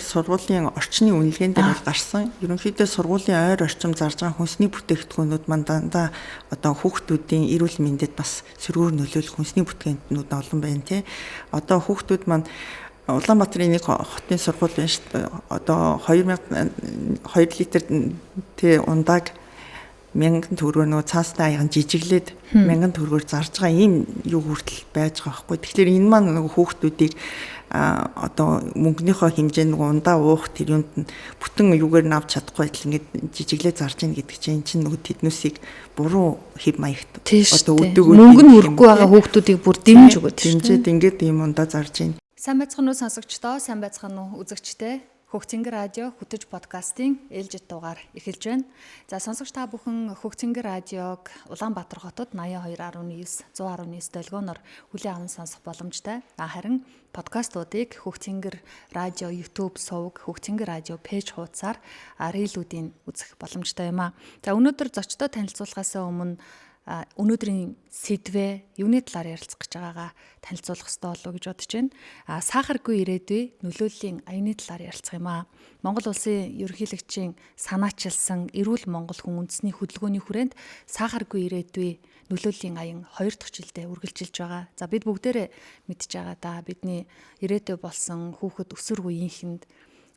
сургуулийн орчны үнэлгээнд дээр бол гарсан. Ерөнхийдөө сургуулийн ойр орчим зарж байгаа хүнсний бүтээгдэхүүнүүд маань дандаа одоо хүүхдүүдийн эрүүл мэндэд бас сөргөөр нөлөөлөх хүнсний бүтээгдэхүүнүүд олон байна тий. Одоо хүүхдүүд маань Улаанбаатарын нэг хотын сургууль байна шүү дээ. Одоо 2 литр тий ундааг 1000 төгрөгөөр нөгөө цаастай аян жижиглээд 1000 төгрөгөөр зарж байгаа ийм юу хүртэл байж байгаа байхгүй. Тэгэхээр энэ маань нөгөө хүүхдүүдийг одоо мөнгөнийхөө хэмжээнд нөгөө ундаа уух тэр юунд нь бүтэн юугаар навч чадахгүй байтал ингээд жижиглээ зарж ийн гэдэг чинь энэ чинь нөгөө тэднүүсийг буруу хэв маягт одоо өдөөгөө мөнгө нь хүрэхгүй байгаа хүүхдүүдийг бүр дэмж өгöd тийм. Дэмжээд ингээд ийм ундаа зарж ийн. Сайн байцгаана уу сонсогчдоо, сайн байцгаана уу үзэгчдээ. Хөгцөнгөр радио хөтөж подкастын ээлжид дугаар эхэлж байна. За сонсогч та бүхэн Хөгцөнгөр радиог Улаанбаатар хотод 82.9 110.9 долгионоор хүлээн аван сонсох боломжтой. Харин подкастуудыг Хөгцөнгөр радио YouTube сувг, Хөгцөнгөр радио пэйж хуудасаар рилүүдийн үзэх боломжтой юм а. За өнөөдөр зочдоо танилцуулахаас өмнө өнөөдрийн сэдвээ юуны талаар ярилцах гэж байгаагаа танилцуулах хэрэгтэй болов уу гэж бодож байна. Сахаргүй ирээдүй нөлөөллийн аяны талаар ярилцах юм аа. Монгол улсын ерөнхийлөгчийн санаачилсан эрүүл Монгол хүн үндэсний хөдөлгөөний хүрээнд сахаргүй ирээдүй нөлөөллийн аян 2 дахь жилдээ үргэлжилж байгаа. За бид бүгдээрээ мэдж байгаа да. Бидний ирээдүй болсон хүүхэд өсвөр үеийнхэнд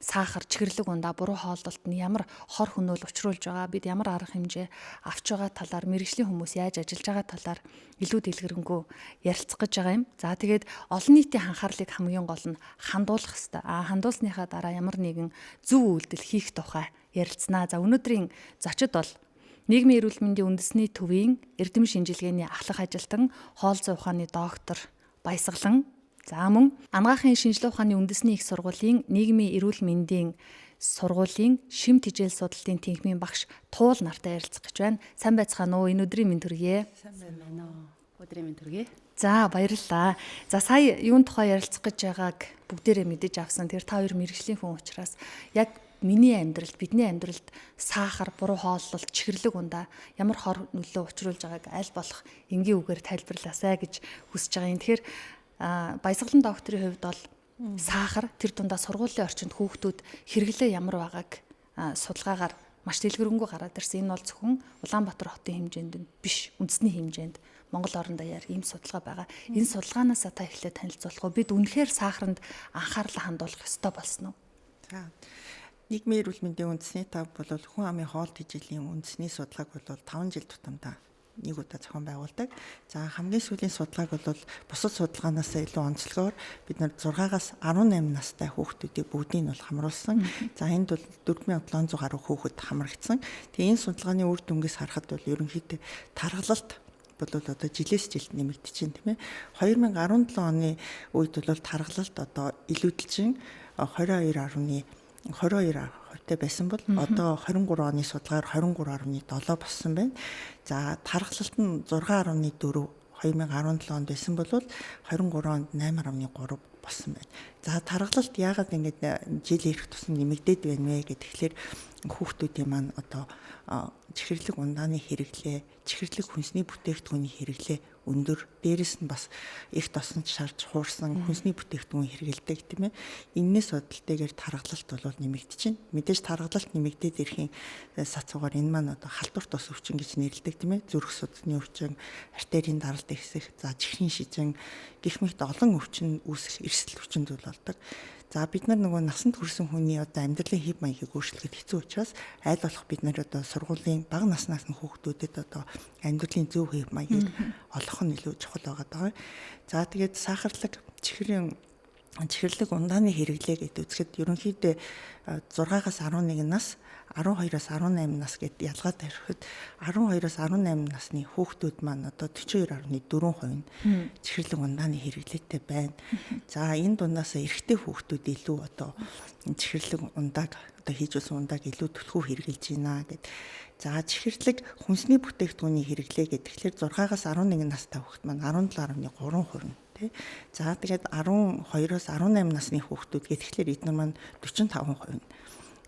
сахар, чихэрлэг ундаа, буруу хооллолт нь ямар хор хөнөөл учруулж байгаа, бид ямар арга хэмжээ авч байгаа талаар мэргэжлийн хүмүүс яаж ажиллаж байгаа талаар илүү дэлгэрэнгүй ярилцах гэж байгаа юм. За тэгээд олон нийтийн анхаарлыг хамгийн гол нь хандуулах хэрэгтэй. Хандуулсныхаа дараа ямар нэгэн зөв үйлдэл хийх тухай ярилцсанаа. За өнөөдрийн зочид бол нийгмийн эрүүл мэндийн үндэсний төвийн эрдэм шинжилгээний ахлах ажилтан, хоол зүйн ухааны доктор Баясгалан. За мөн анагаахын шинжилгээ ухааны үндэсний их сургуулийн нийгмийн эрүүл мэндийн сургуулийн шим тэжээл судлалын тэнхимийн багш Туул нартай ярилцах гэж байна. Сайн байцгаана уу? Энэ өдрийн мэнд хүргэе. Сайн байна уу? Өдрийн мэнд хүргэе. За баярлалаа. За сая юун тухай ярилцах гэж байгааг бүгдээрээ мэдэж авсан. Тэр та хоёр мэргэжлийн хүн учраас яг миний амьдралд, бидний амьдралд сахар, буруу хооллолт, чихэрлэг ундаа ямар хор нөлөө учруулж байгааг аль болох энгийн үгээр тайлбарлаасай гэж хүсэж байгаа юм. Тэгэхээр Баясгалан докторийн хувьд бол сахар тэр дундаа сургуулийн орчинд хүүхдүүд хэрэглээ ямар байгааг судалгаагаар маш дэлгэрэнгүй гараад ирсэн. Энэ бол зөвхөн Улаанбаатар хотын хэмжээнд биш, үндэсний хэмжээнд Монгол орон даяар ийм судалгаа байгаа. Энэ судалгаанаас та эхлээд танилцуулах уу? Бид үнэхээр сахаранд анхаарлаа хандуулах ёстой болсон уу? За нийгмийн эрүүл мэндийн үндэсний тав бол хүн амын хоол тэжээлийн үндэсний судалгааг бол 5 жил тутамдаа нэг удаа зохион байгуулдаг. За хамгийн сүүлийн судалгааг бол бусад судалгаанаас илүү онцлогоор бид нар 6-аас 18 настай хүүхдүүдийг бүгдийг нь бол хамруулсан. За энд бол 4700 гаруй хүүхэд хамрагдсан. Тэгээ энэ судалгааны үр дүнгээс харахад бол ерөнхийдөө тархалалт бол одоо жилээс жилд нэмэгдэж байна, тийм ээ. 2017 оны үед бол тархалалт одоо илүүдэлчин 22% байсан бол одоо 23 оны судалгаар 23.7 болсон байна. За тархалалт нь 6.4 2017 онд байсан бол 23 онд 8.3 болсон байна. За тархалалт яагаад ингэж жил ирэх тусам нэмэгдээд байна вэ гэхээр хүүхдүүдийн маань одоо чихэрлэг ундааны хэрэглээ, чихэрлэг хүнсний бүтээгдэхүүний хэрэглээ өндөр, дээрэс нь бас их тосонд шарж хуурсан хүнсний бүтээгдэхүүн хэрэгэлдэг, тийм ээ. Энээс бодолтойгоор тархалалт бол нэмэгдэж байна. Мэдээж тархалалт нэмэгдээд ирэхийн сацуугаар энэ маань одоо халдвар тос өвчин гэж нэрлэдэг, тийм ээ. Зүрх судасны өвчин, артерийн даралт ихсэх, за чихрийн шижин гэх мэт олон өвчин үүсэх эрсдэл өвчнүүд болдог. За бид нар нөгөө насанд хүрсэн хүний одоо амьдралын хэв маягийг өөрчлөхөд хэцүү учраас аль болох бид нар одоо сургуулийн бага наснаас нь хүүхдүүдэд одоо амьдралын зөв хэв маягийг олох нь илүү чухал байгаа. За тэгээд сахарлаг чихэрлэг ундааны хэрэглээ гэдэг үзэхэд ерөнхийдөө 6-аас 11 нас 12-аас 18 нас гэд ялгаад барихад 12-аас 18 насны хүүхдүүд маань одоо 42.4% нь чихэрлэг ундааны хэрэглээтэй байна. За энэ дундаас эрэгтэй хүүхдүүд илүү одоо чихэрлэг ундааг одоо хийж болсон ундааг илүү түлхүү хэрэгжилж байна гэд. За чихэрлэг хүнсний бүтээгдэхүүний хэрэглээ гэхээр 6-аас 11 настай хүүхд маань 17.3% нь. За тэгээд 12-оос 18 насны хүүхдүүд гэхээр эдгээр маань 45% нь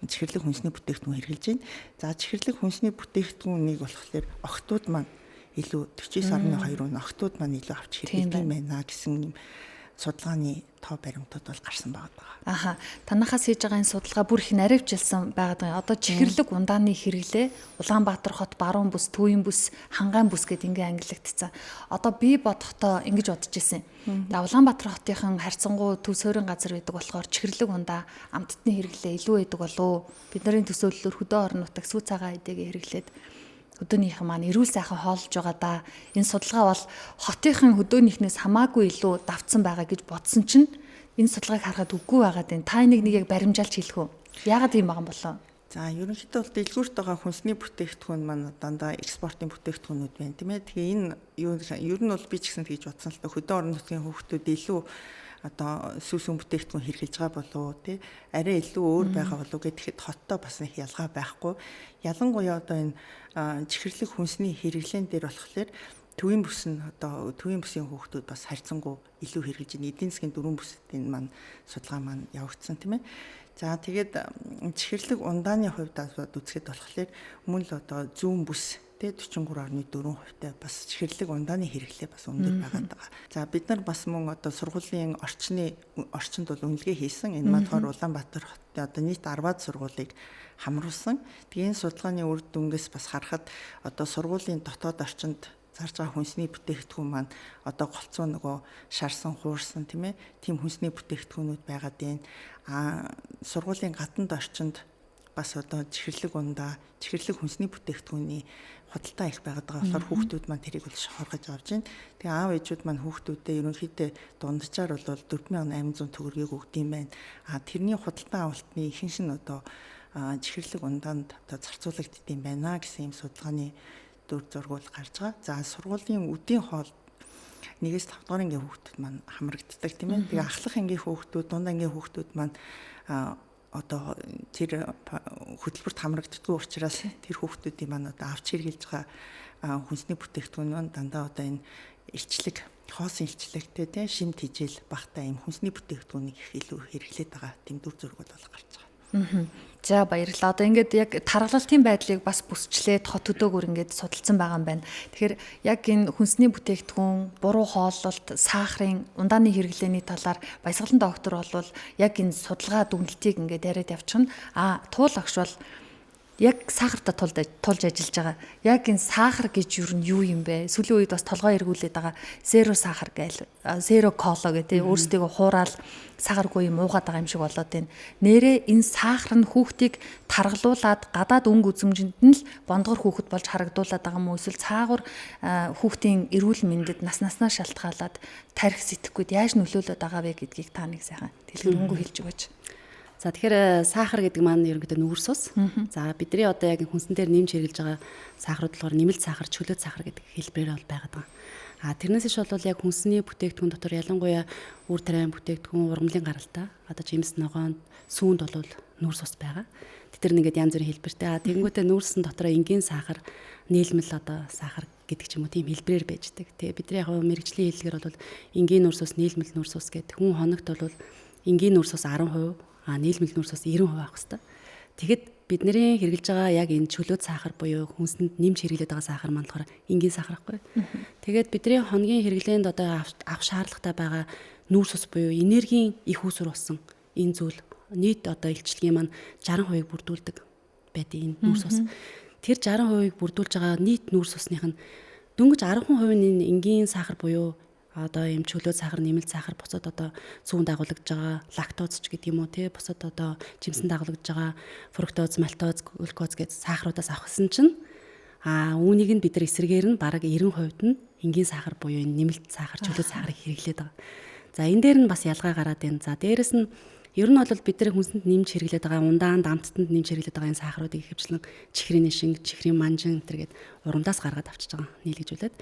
чихэрлэг хүнсний бүтээгдэхүүн хэрэгжилж байна. За чихэрлэг хүнсний бүтээгдэхүүнийг болохоор охтууд маань илүү 49.2% нь охтууд маань илүү авч хэрэглэдэг юм байна гэсэн юм судалгааны тоо баримтууд бол гарсан байгаа. Аха. Танахаас хийж байгаа энэ судалгаа бүр их наривчилсан байгаа. Одоо чихэрлэг ундааны хэрэглээ Улаанбаатар хот баруун бүс, Төвийн бүс, Хангаан бүс гэдэг ингээ ангиллагдсан. Одоо би бодохдоо ингэж бодож ирсэн. За Улаанбаатар хотынхан харьцангуй төв суурин газар байдаг болохоор чихэрлэг ундаа амттны хэрэглээ илүү байдаг болов. Бидний төсөөллөөр хөдөө орон нутаг сүү цагаан эдэгээ хэрэглээд хөдөөнийхэн маань эрүүл сайхан хоолж байгаа да. Энэ судалгаа бол хотынхын хөдөөнийхнээс хамаагүй илүү давтсан байгаа гэж бодсон чинь энэ судалгааг харахад үгүй байгаад байна. Та энийг нэг яг баримжаалж хэлэх үү? Яагаад ийм байгаа юм болоо? За ерөнхийдөө бол дэлгүүрт байгаа хүнсний бүтээгдэхүүн маань дандаа экспортын бүтээгдэхүүнүүд байна тийм ээ. Тэгээ энэ ер нь бол би ч гэсэн тэгж бодсон л та хөдөө орон нутгийн хүүхдүүд илүү одоо сүүсүн бүтээгдэхүүн хэрэглэж байгаа болов тий арай илүү өөр байгаа болов гэхэд хоттой бас нэг ялгаа байхгүй. Ялангуяа одоо энэ чихэрлэг хүнсний хэрэглэн дээр болохоор төвийн бүс нь одоо төвийн бүсийн хүүхдүүд бас харьцангуй илүү хэрэглэж байна. Эдийн засгийн дөрвөн бүсийн маань судалгаа маань явагдсан тийм ээ. За тэгээд чихэрлэг ундааны хувьд үзэхэд болохоор мөн л одоо зүүн бүс тэ 43.4% бас чихэрлэг ундааны хэрэглээ бас өндөр байгаа. За бид нар бас мөн одоо сургуулийн орчинд бол үнэлгээ хийсэн. Энэ мадгаар Улаанбаатар хотын одоо нийт 10-аад сургуулийг хамруулсан. Тэгээ энэ судалгааны үр дүнгээс бас харахад одоо сургуулийн дотоод орчинд зарж байгаа хүнсний бүтээгдэхүүн маань одоо голцоо нөгөө шарсан, хуурсан тийм ээ. Тим хүнсний бүтээгдэхүүнүүд байгаад байна. Сургуулийн гадна орчинд бас одоо чихэрлэг ундаа, чихэрлэг хүнсний бүтээгдэхүүний худалдаа их байгаад байгаа болохоор хүүхдүүд маань тэрийг бол шохоргож авч байна. Тэгээ аав ээжүүд маань хүүхдүүдээ ерөнхийдөө дунджаар бол 4800 төгрөгийг өгд юм байна. Тэрний худалдаа авалтны ихэнх нь одоо чихэрлэг ундаанд одоо зарцуулагддаг юм байна гэсэн юм судалгааны дүр зургуул гарч байгаа. За сургуулийн үдийн хоол 1-5 дугаар ангийн хүүхдүүд маань хамрагддаг тийм ээ. Тэгээ ахлах ангийн хүүхдүүд, дунд ангийн хүүхдүүд маань одоо тэр хөтөлбөрт хамрагддаггүй учраас тэр хүүхдүүдийн маань одоо авч хэрглэж байгаа хүнсний бүтээгдэхүүн маань дандаа одоо энэ илчлэг, хоосон илчлэгтэй тийм шимт хижээл багтаа юм хүнсний бүтээгдэхүүнийг их илүү хэрэглээд байгаа тийм дүр зургуул бол гарч байгаа. За баярлалаа. Одоо ингээд яг тархалтын байдлыг бас бүсчлээд хот төдөөгөр ингээд судалсан байгаа юм байна. Тэгэхээр яг энэ хүнсний бүтээгдэхүүн, буруу хооллолт, сахарын, ундааны хэрэглээний талаар баясгалан доктор бол яг энэ судалгаа дүгнэлтийг ингээд яриад явчихна. Туул агш бол яг сахартай тулж ажиллаж байгаа. Яг энэ сахар гэж юу юм бэ? Сүүлийн үед бас толгой эргүүлээд байгаа зеро сахар гээл, зеро коло гэдэг өөрсдийгөө хуураад сахаргүй юм уугаад байгаа юм шиг болоод байна. Нэрээ энэ сахар нь хүүхдийг таргалуулад гадаад өнгө үзмжинд нь л бондгор хүүхэд болж харагдуулаад байгаа юм уу? Эсвэл цаагуур хүүхдийн эрүүл мэндэд наснаас шалтгаалаад тарих сэтгэхүйд яаж нөлөөлөд байгаа вэ гэдгийг та нэг сайхан дэлгэрэнгүй хэлж өгөөч. За тэгэхээр сахар гэдэг маань ерөнхийдөө нүүрс ус. За бидний одоо яг хүнсэн дээр нэмж хэрэглэж байгаа сахарууд болохоор нэмэлт сахар, чөлөөт сахар гэдэг хэлбэрээр бол байгаад байгаа. Тэрнээс иш бол яг хүнсний бүтээгдэхүүн дотор ялангуяа үр тариан бүтээгдэхүүн, ургамлын гаралтай, одоо жимс ногоон, сүүнд бол нүүрс ус байгаа. Тэр нэгэд янз бүрийн хэлбэртэй. Тэгэнгүүтээ нүүрсэн дотор энгийн сахар, нийлмэл одоо сахар гэдэг ч юм уу тийм хэлбэрээр байждаг. Тэгээ бидний яг мэрэгжлийн хэллэгээр бол энгийн нүүрс ус, нийлмэл нүүрс ус гэдэг. Хүн хоногт бол энгийн нүүрс ус 10%, нийлмэл нүүрс ус 90% авах хэрэгтэй. Тэгэхэд бидний хэрэглэж байгаа яг энэ чөлөөт сахар буюу хүнсэнд нэмж хэрэглээд байгаа сахар маань болохоор энгийн сахар байхгүй. Тэгээд бидний хоногийн хэрэглээнд одоо авах шаардлагатай байгаа нүүрс ус буюу энергийн их үүсвэр болсон энэ зүйл нийт одоо илчлэгийн маань 60% бүрдүүлдэг байдаг энэ нүүрс ус. Тэр 60% бүрдүүлж байгаа нийт нүүрс усных нь дөнгөж 10% нь энгийн сахар буюу одоо ийм чөлөөт сахар, нэмэлт сахар буцаад одоо сүүн дагуулж байгаа лактоз ч гэдэг юм уу тий буцаад одоо жимсэн дагуулж байгаа фруктоз, малтоз, глюкоз гэдэг сахаруудаас авахсан чинь үүнийг нь бид нар эсрэгээр нь бараг 90% нь энгийн сахар буюу энэ нэмэлт сахар, чөлөөт сахарыг хэрэглээд байгаа. За энэ дээр нь бас ялгаа гараад байна. За дээрэс нь ер нь бол бид нар хүнсэнд нэмж хэрэглээд байгаа ундаанд, амттанд нэмж хэрэглээд байгаа энэ сахаруудыг ихэвчлэн чихрийн нишинг, чихрийн манжин гэдэг урандаас гаргаад авчиж байгаа нийлгэжүүлээд.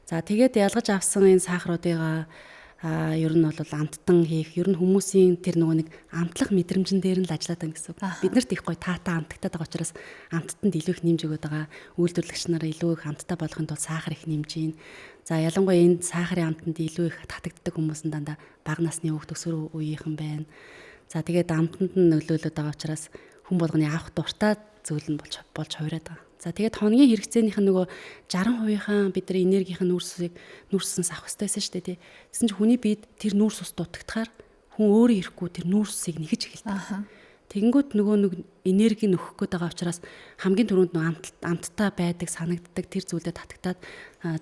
За тэгээд ялгаж авсан энэ сахаруудыг ер нь бол амттан хийх, ер нь хүмүүсийн тэр нөгөө нэг амтлах мэдрэмжэн дээр нь л ажиллаад байгаа гэсэн үг. Биднэрт их гоё таатаа амттаад байгаа учраас амттанд илүү их нэмж өгöd байгаа. Үйлдвэрлэгч нараа илүү их амттай болохын тулд сахар их нэмж гин. За ялангуяа энэ сахарын амттанд илүү их татагддаг хүмүүс нь дандаа бага насны хүүхд өсвөр үеийнхэн байна. За тэгээд амттанд нь нөлөөлөд байгаа учраас хүн болгоны авах дуртай зүйл нь болж хувираад байгаа. За тэгээд хоногийн хэрэгцээнийх нь нөгөө 60%-ийн бид нар энергийн нүүрсээс авах хэрэгтэйсэн шүү дээ тий. Тэсэн чинь хүний биед тэр нүүрс ус дутагдахаар хүн өөрөө ирэхгүй тэр нүүрс усыг нэхэж эхэлдэг. Тэгэнгүүт нөгөө нэг энерги нөхөх гээд байгаа учраас хамгийн түрүүнд нөгөө амттай байдаг санагддаг тэр зүйлээ татагтаад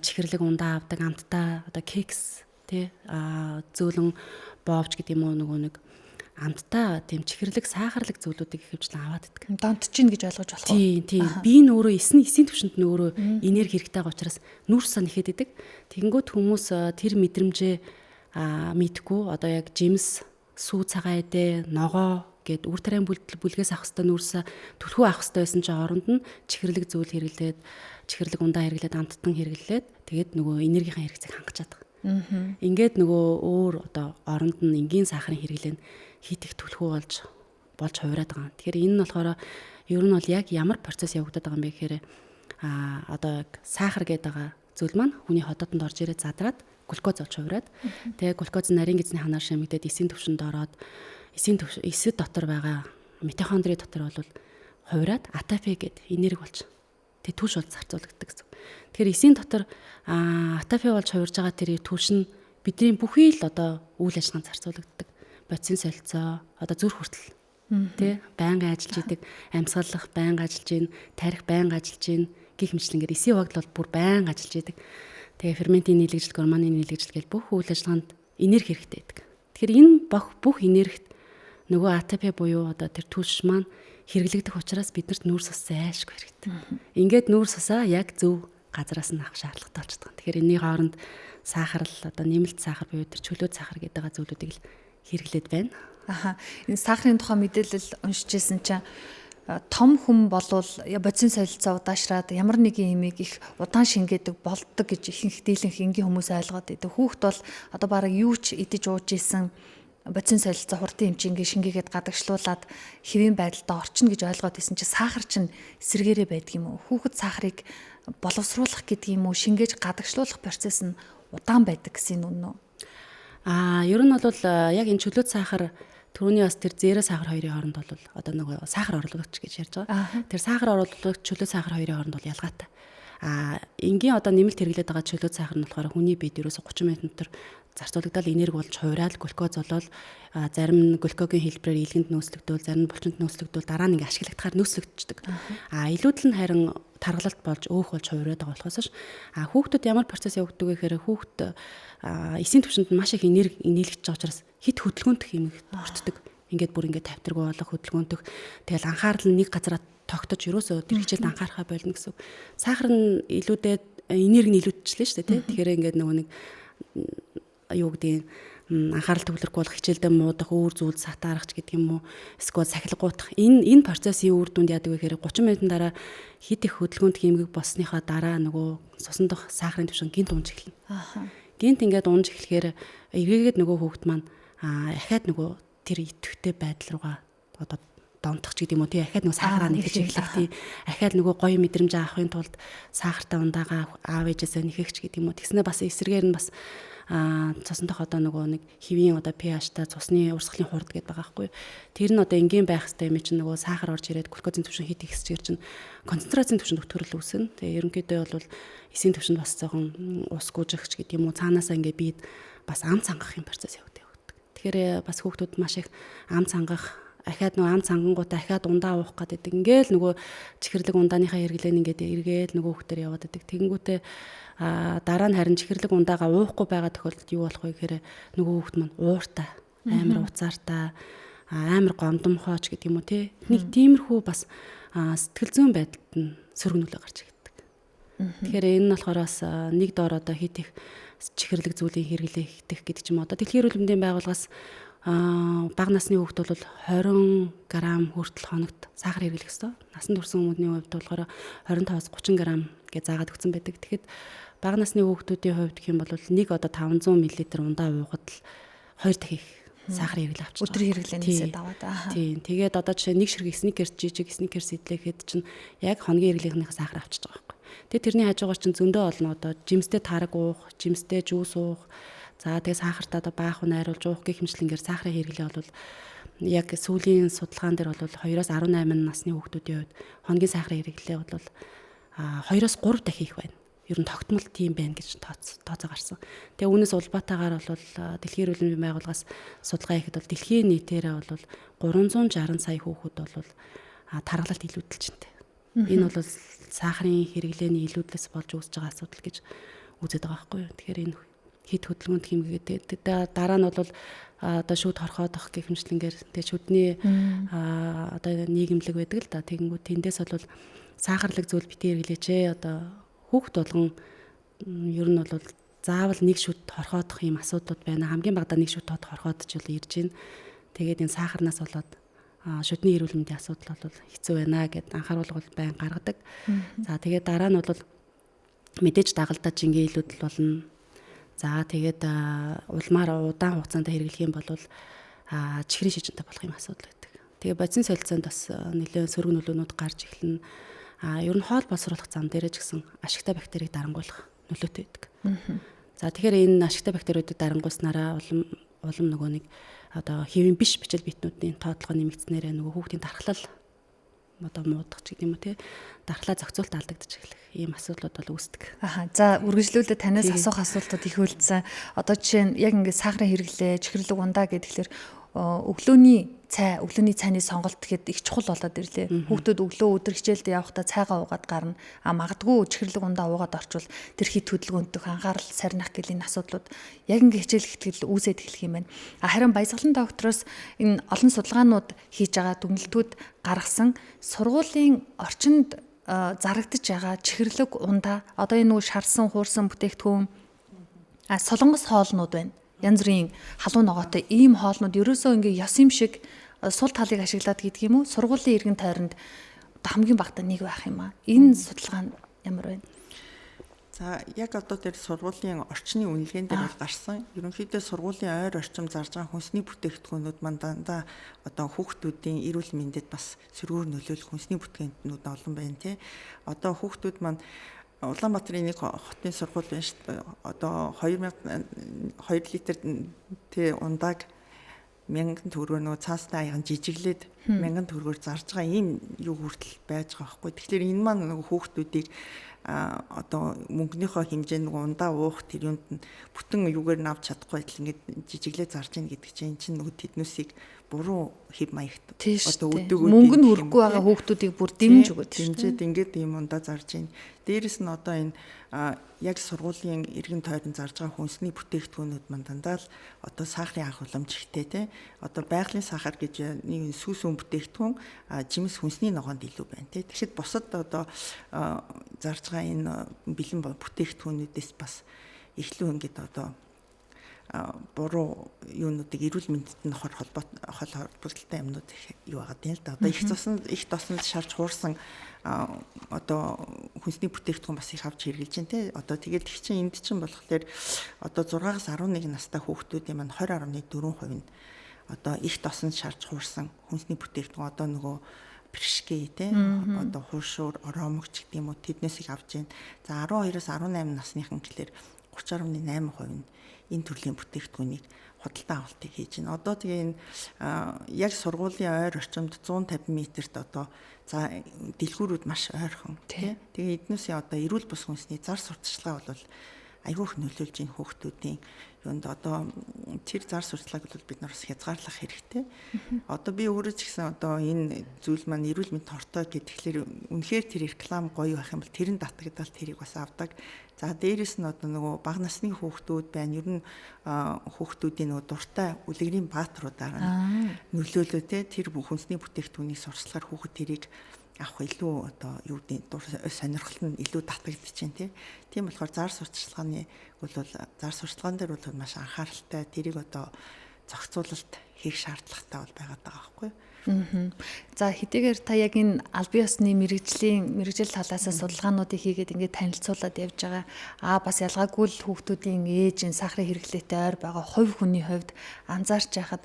чихэрлэг ундаа авдаг амттай одоо кекс тий зөөлөн боовч гэдэг юм уу нөгөө нэг амттай тийм чихэрлэг сахарлаг зүйлүүдийг ихэвчлэн аваад иддэг. Донтож чинь гэж ойлгож болох уу? Тийм. Би нь өөрөө эсийн төвшөнд нь өөрөө энерги хэрэгтэй байгаа учраас нүүрсээ нэхэд идэг. Тэгэнгүүт хүмүүс тэр мэдрэмжээ мэдгүй одоо яг жимс, сүү цагаан эдэ, ногоо гэд үр тариан бүлгээс авах хэвээр нүүрсээ түлхүү авах хэвээр байсан чинь оронд нь чихэрлэг зүйл хэрэглээд, чихэрлэг ундаа хэрэглээд, амттан хэрэглээд тэгээд нөгөө энергийн хэрэгцээг хангаж чаддаг. Ингээд нөгөө өөр одоо оронд нь энгийн сахарын хэрэглээ нь хит их түлхүү болж хувираад байгаа. Тэгэхээр энэ нь болохоор ер нь бол яг ямар процесс явагдаад байгаа юм бэ гэхээр одоо сахар гэдэг байгаа зүйл маань хүний ходоодонд орж ирээд задраад глюкоз болж хувираад тэгээ глюкоз нарийн гизний ханаар шимэгдээд эсийн төвшөнд ороод эсэд дотор байгаа митохондри дотор бол хувираад атп гэдэг энерги болж тэгээ түлш болж зарцуулагддаг гэсэн. Тэгэхээр эсийн дотор атп болж хувирж байгаа тэр түлш нь бидний бүхий л одоо үйл ажиллагаанд зарцуулагддаг. Бодисын солилцоо одоо зүрх хүртэл тий байнга ажиллаж идэг, амьсгалах байнга ажиллаж гин, тарих байнга ажиллаж гин гэх мэтлэнгээр эсийн багт бол бүр байнга ажиллаж идэг. Тэгээ ферментийн нийлэгжил, гормоны нийлэгжил гэж бүх үйл ажиллагаанд энерги хэрэгтэй байдаг. Тэгэхээр энэ бүх энергит нөгөө АТП буюу одоо тэр түлш маань хэрэглэгдэх учраас биднэрт нүүрс ус зайлшгүй хэрэгтэй. Ингээд нүүрс усаа яг зөв газараас нь авах шаардлагатай болж байгаа. Тэгэхээр энэний хооронд сахар л одоо нэмэлт сахар буюу тэр чөлөөт сахар гэдэг байгаа зүйлүүдийг л хэрэглээд байна. Энэ сахарын тухай мэдээлэл уншижсэн чинь том хүн болвол бодисын солилцоо удаашраад ямар нэгэн имийг их удаан шингээдэг болдог гэж ихэнх дийлэнх энгийн хүмүүс ойлгоод идэв. Хүүхэд бол одоо бараг юу ч идэж ууж исэн бодисын солилцоо хурдан эмчингээ шингээгээд гадагшлуулаад хэвийн байдалтай орчно гэж ойлгоод исэн чинь сахар чинь эсэргээрээ байдаг юм уу? Хүүхэд сахарыг боловсруулах гэдэг юм уу? Шингээж гадагшлуулах процесс нь удаан байдаг гэсэн үнэн үү? Ер нь бол яг энэ чөлөөт сахар түрүүний бас тэр зээрэ сахар хоёрын хооронд бол одоо нөгөө сахар орлогч гэж ярьж байгаа. Тэр сахар орлогч чөлөөт сахар хоёрын хооронд бол ялгаатай. Энгийн одоо нэмэлт хэрэглээд байгаа чөлөөт сахар нь болохоор хүний биед ерөөсө 30 минут дотор зарцуулагдал энерги болж хувираад глюкоз болол зарим нь глюкогийн хэлбэрээр илгэнд нөөцлөгдөл, зарим нь булчинд нөөцлөгдөл дараа нь ингээ ашиглагдахаар нөөцлөгддөг. Илүүдл нь харин таргалалт болж өөх болж хувираад байгаа болохоос хүүхдүүд ямар процесс явагддаг вэ гэхээр хүүхд эсийн төвшөнд маш их энерги нийлгэж байгаа учраас хит хөдөлгөөнтөх юм орчдөг. Ингээд бүр ингээд тавьтаргүй болох хөдөлгөөнтөх. Тэгэл анхаарал нь нэг газараа тогтож ерөөсөө тэр хичээлд анхаарахаа болно гэсэн. Сахар нь илүүдэд энерги нь илүүдчихлээ шүү дээ тий. Тэгэхээр ингээд нөгөө нэг юу гэдэг анхаарал төвлөрөхгүй болох хичээлдээ муудах өөр зүйл сатаарах гэдэг юм уу эсвэл сахилгуутах энэ процессын үр дүнд яадаг вэ гэхээр 30 минутын дараа хит их хөдөлгөөнт хиймгэг болсныхаа дараа нөгөө сусан дох сахарын түвшин гинт унж эхэлнэ. Гинт ингээд унж эхлэхээр эргээгээд нөгөө хүүхэд маань ахаад нөгөө тэр идэвхтэй байдал руугаа одоо донтох ч гэдэг юм уу тий ахаад нөгөө сахараа нэхэж эхлэх тий ахаад нөгөө гоё мэдрэмж авахын тулд сахартай ундаага аав ээжээсээ нэхэж ч гэдэг юм уу тэгснэ бас эсрэгээр нь бас цусан дох одоо нөгөө нэг хэвийн одоо pH-та цусны урсгалын хурд гэдэг байгаа байхгүй. Тэр нь одоо энгийн байх хэвээр юм чинь нөгөө сахар орж ирээд глюкозын түвшин хит ихсчээр чинь концентрацийн түвшинд өтгөрөл үүснэ. Тэгээ ерөнхийдөө бол эсийн түвшинд бас жоохон ус гүйжигч гэдэг юм уу цаанаасаа ингээ биед бас ам цангах юм процесс явагддаг. Тэгэхээр бас хүүхдүүд маш их ам цангах ахаад нөгөө ам цангангуудаа ахаад ундаа уух гэдэг. Ингээл нөгөө чихэрлэг ундааныхаа хэрэглэн ингээд эргээл нөгөө хүүхдээр яваад байдаг. Тэгэнгүүтээ дараа нь харин чихэрлэг ундаагаа уухгүй байгаа тохиолдолд юу болох вэ гэхээр нөгөө хүүхд маань ууртай, амар уцаартай, амар гомдомхооч гэдэг юм уу тий. Нэг тиймэрхүү бас сэтгэл зүйн байдалд нь сөргөнөлөө гарч ирдэг. Тэгэхээр энэ нь болохоор бас нэг доор одоо хит их чихэрлэг зүйлийн хэрэглэх гэдэг ч юм уу. Одоо Дэлхийн эрүүл мэндийн байгууллагаас бага насны хүүхэд бол 20 г хүртэл хоногт сахар хэрэглэх ёстой. Насанд хүрсэн хүмүүний хувьд болохоор 25-30 г гэж заагаад өгсөн байдаг. Тэгэхэд бага насны хүүхдүүдийн хувьд гэх юм бол нэг одоо 500 мл ундаа уугаад л 2 дахь их сахар хэрэглээ авчих. Өдөр хэрэглэнээсээ даваад. Тийм. Тэгээд одоо жишээ нэг ширхэг сникерс жижиг сникерс идлэхэд чинь яг хоногийн хэрэглэхнийхээ сахар авчиж байгаа байхгүй. Тэгээд тэрний хажуугаар чинь зөндөө олон одоо жимстэй тараг уух, жимстэй жуус уух. За тэгээ сахартаа одоо баах уу найруулж уух гэх хэмжлэнгээр сахарын хэрэглээ бол яг сүүлийн судалгаан дээр бол 2-18 насны хүүхдүүдийн хувьд хоногийн сахарын хэрэглээ бол 2-3 дахин их байна. Ер нь тогтмол тийм байна гэж тооцоо гарсан. Тэгээ үүнээс улбаатаагаар бол Дэлхийн эрүүл мэндийн байгууллагаас судалгаа хийхэд бол дэлхийн нийтээрээ бол 360 сая хүүхэд бол тархалт илүүдэлжинтэй. Энэ бол сахарын хэрэглээний илүүдлээс болж үүсэж байгаа асуудал гэж үзээд байгаа байхгүй юу. Тэгэхээр энэ хэд хөдөлгөөнд хэмжээгээд дараа нь бол одоо шүд хорхоодох гэх хэмжлэнгээр тэгээ шүдний одоо нийгэмлэг байдаг л да. Тэгэнгүүт тэндээс бол сахарлаг зүйл битгий хэрэглээч одоо хүүхд болгон ер нь бол заавал нэг шүд хорхоодох юм асуудлууд байна. Хамгийн багадаа нэг шүд хорхоодож бол ирж байна. Тэгээд энэ сахарнаас болоод шүдний эрүүл мэндийн асуудал бол хэцүү байна гэд анхааруулга бол байн гаргадаг. За тэгээд дараа нь бол мэдээж дагалдаж жингээ илүүдэл болно. За тэгээд улмаар удаан хугацаанд хэрэглэх юм бол чихрийн шижинтэй болох юм асуудал байдаг. Тэгээ бодисын солилцоонд бас нэлээд сөрөг нөлөөнүүд гарч эхэлнэ. Ер нь хоол боловсруулах зам дээрээ ч гэсэн ашигтай бактерийг дарангуйлах нөлөөтэй байдаг. За тэгэхээр энэ ашигтай бактериудыг дарангуйснараа улам нөгөө нэг одоо хэвийн биш бичил битнүүдийн тоотлого нэмэгдснээрээ нөгөө хүүхдийн дархлал одоо муудах ч гэдэг юм уу те дархлаа зохицуулт алдагдаж эхлэх ийм асуудлууд бол үүсдэг. За үргэлжлүүлээд танаас асуух асуултууд их үлдсэн. Одоо жишээ нь яг ингээд сахарын хэрэглээ, чихэрлэг ундаа гэхэлэр өглөөний цайны сонголт гэхэд их чухал болоод ирлээ. Хүүхдүүд өглөө өдөр хичээлдээ явахдаа цайгаа уугаад гарна. Магадгүй чихэрлэг ундаа уугаад орчвол тэр хит хөдөлгөөнтөх анхаарал сарних гэлийн асуудлууд яг ингээ хичээл ихтгэл үүсээд эхлэх юм байна. Харин баясгалан доктороос энэ олон судалгаанууд хийж байгаа дүгнэлтүүд гаргасан сургуулийн орчинд зарагдаж байгаа чихэрлэг ундаа одоо энэ нөгөө шарсан хуурсан бүтээгдэхүүн солонгос хоолнууд байна. Янз бүрийн халуун ногоотой ийм хоолнууд ерөөсөө ингээ ёс юм шиг сул талыг ашиглаад гэдэг юм уу? Сургуулийн иргэн тойронд хамгийн багтаа нэг байх юм аа. Энэ судалгаа нь ямар байна? За яг одоо тэр сургуулийн орчны үнэлгээнд дээр бол гарсан. Ерөнхийдөө сургуулийн ойр орчим зарж байгаа хүнсний бүтээгдэхүүнүүд манд дандаа одоо хүүхдүүдийн эрүүл мэндэд бас сөргөөр нөлөөлөх хүнсний бүтээгдэхүүнүүд олон байна тий. Одоо хүүхдүүд манд Улаанбаатарын нэг хотын сургууль байна шүү дээ. Одоо 2 литр тий ундааг 1000 төгрөгөөр нөгөө цаастай аяхан жижиглээд 1000 төгрөгөөр зарж байгаа ийм юу хүртэл байж байгаа байхгүй. Тэгэхээр энэ маань нөгөө хүүхдүүдийг одоо мөнгөнийхөө хэмжээ нөгөө ундаа уух тэр юунд нь бүтэн юугаар нь авч чадахгүй байтал ингээд жижиглээ зарж ийн гэдэг чинь нөгөө тэднүүсийг буруу хэв маягт одоо мөнгө нь хөрөхгүй байгаа хүүхдүүдийг бүр дэмж өгöd дэмжээд ингээд ийм ундаа зарж ийн. Дээрэс нь одоо энэ яг сургуулийн иргэн тойрон зарж байгаа хүнсний бүтээгдэхүүнүүд мань дандаа л одоо сахарын анх уламж ихтэй те. Одоо байгалийн сахар гэж нэг сүс өн бүтээгдэхүүн жимс хүнсний ногоонд илүү байна те. Тэгэхэд бусад одоо зарж байгаа энэ бэлэн бүтээгдэхүүнүүдээс бас эхлүү ингээд одоо буруу юунуудыг эрүүл мэндэд нь холбоотой юмнууд юу байгаа юм л да. Одоо их тосонд шарж хуурсан одоо хүнсний бүтээгдэхүүн бас их авч хэрэгжилж байна те. Одоо тэгээд их чинь энд чинь болохоор одоо 6-аас 11 настай хүүхдүүдийн маань 20.4% нь одоо их тосонд шарж хуурсан хүнсний бүтээгдэхүүн одоо нөгөө бэршгэ те одоо хуушуур оромогч гэдэг юм уу тэднээс их авч байна. За 12-аас 18 насныхан гэхэлэр 30.8% нь энэ төрлийн бүтээгдэхүүнийг худалдан авалтыг хийж байна. Одоо тэгээ энэ яг сургуулийн ойр орчимд 150 м-т одоо за дэлгүүрүүд маш ойрхон тий. Тэгээ эднээсээ одоо эрүүл бус хүнсний зар сурталчилгаа бол айгүйх нөлөөлж ийн хүүхдүүдийн юунд одоо тэр зар сурталчилгааг бол бид нар бас хязгаарлах хэрэгтэй. Одоо би өөрөө ч гэсэн одоо энэ зүйл маань эрүүл мэнд хортой гэхэлэр үнэхээр тэр реклам гоё байх юм бол тэрэн татагдал тэрийг бас авдаг. За дээрэс нь одоо нөгөө бага насны хүүхдүүд байна. Ер нь хүүхдүүдийн нөгөө дуртай үлгэрийн баатруудаар нөлөөлөө те тэр хүнсний бүтээгдэхүүнийг сурчлахаар хүүхэд тэрийг авах илүү одоо юу гэдэг сонирхол нь илүү татагдчихэв тий. Тийм болохоор зар сурталчилгааны бол зар сурталчилгаан дээр бол маш анхааралтай тэрийг одоо зохицуулалт хийх шаардлагатай бол байгаад байгаа байхгүй. За хэдийгээр та яг энэ аль бие усны мэрэгжил талаас судалгаануудыг хийгээд ингээд танилцуулаад явж байгаа. Бас ялгаагүй л хүүхдүүдийн ээж сахарын хэрэглээтэй ойр байгаа хувь хүний хувьд анзаарч байхад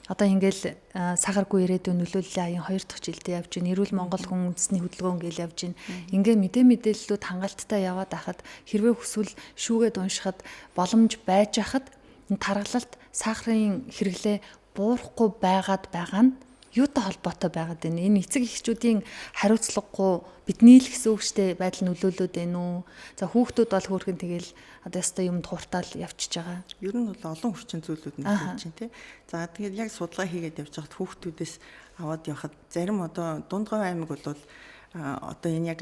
одоо ингээл сахаргүй ирээдүйн нөлөөллийн аян 2 дахь жилдээ явж байна. Эрүүл Монгол хүн үндэсний хөдөлгөөн гээл явж байна. Ингээ мэдээллүүд хангалттай яваад байхад хэрвээ хүсвэл шүүгээд уншихад боломж байж байхад энэ тархалт сахарын хэрэглээ буурахгүй байгаа нь юутай холбоотой байгаад байна? Энэ эцэг эхчүүдийн хариуцлагагүй бидний л гэсэн үг штэ байдал нөлөөлөд байна уу? За хүүхдүүд бол хөөрхөн тэгэл одоо ястай юмд хуртаал явчихж байгаа. Ер нь бол олон хүчин зүйлүүд нөлөөлж байна тий. За тэгээд яг судалгаа хийгээд явж байхад хүүхдүүдээс аваад явхад зарим одоо Дундгой аймаг бол одоо энэ яг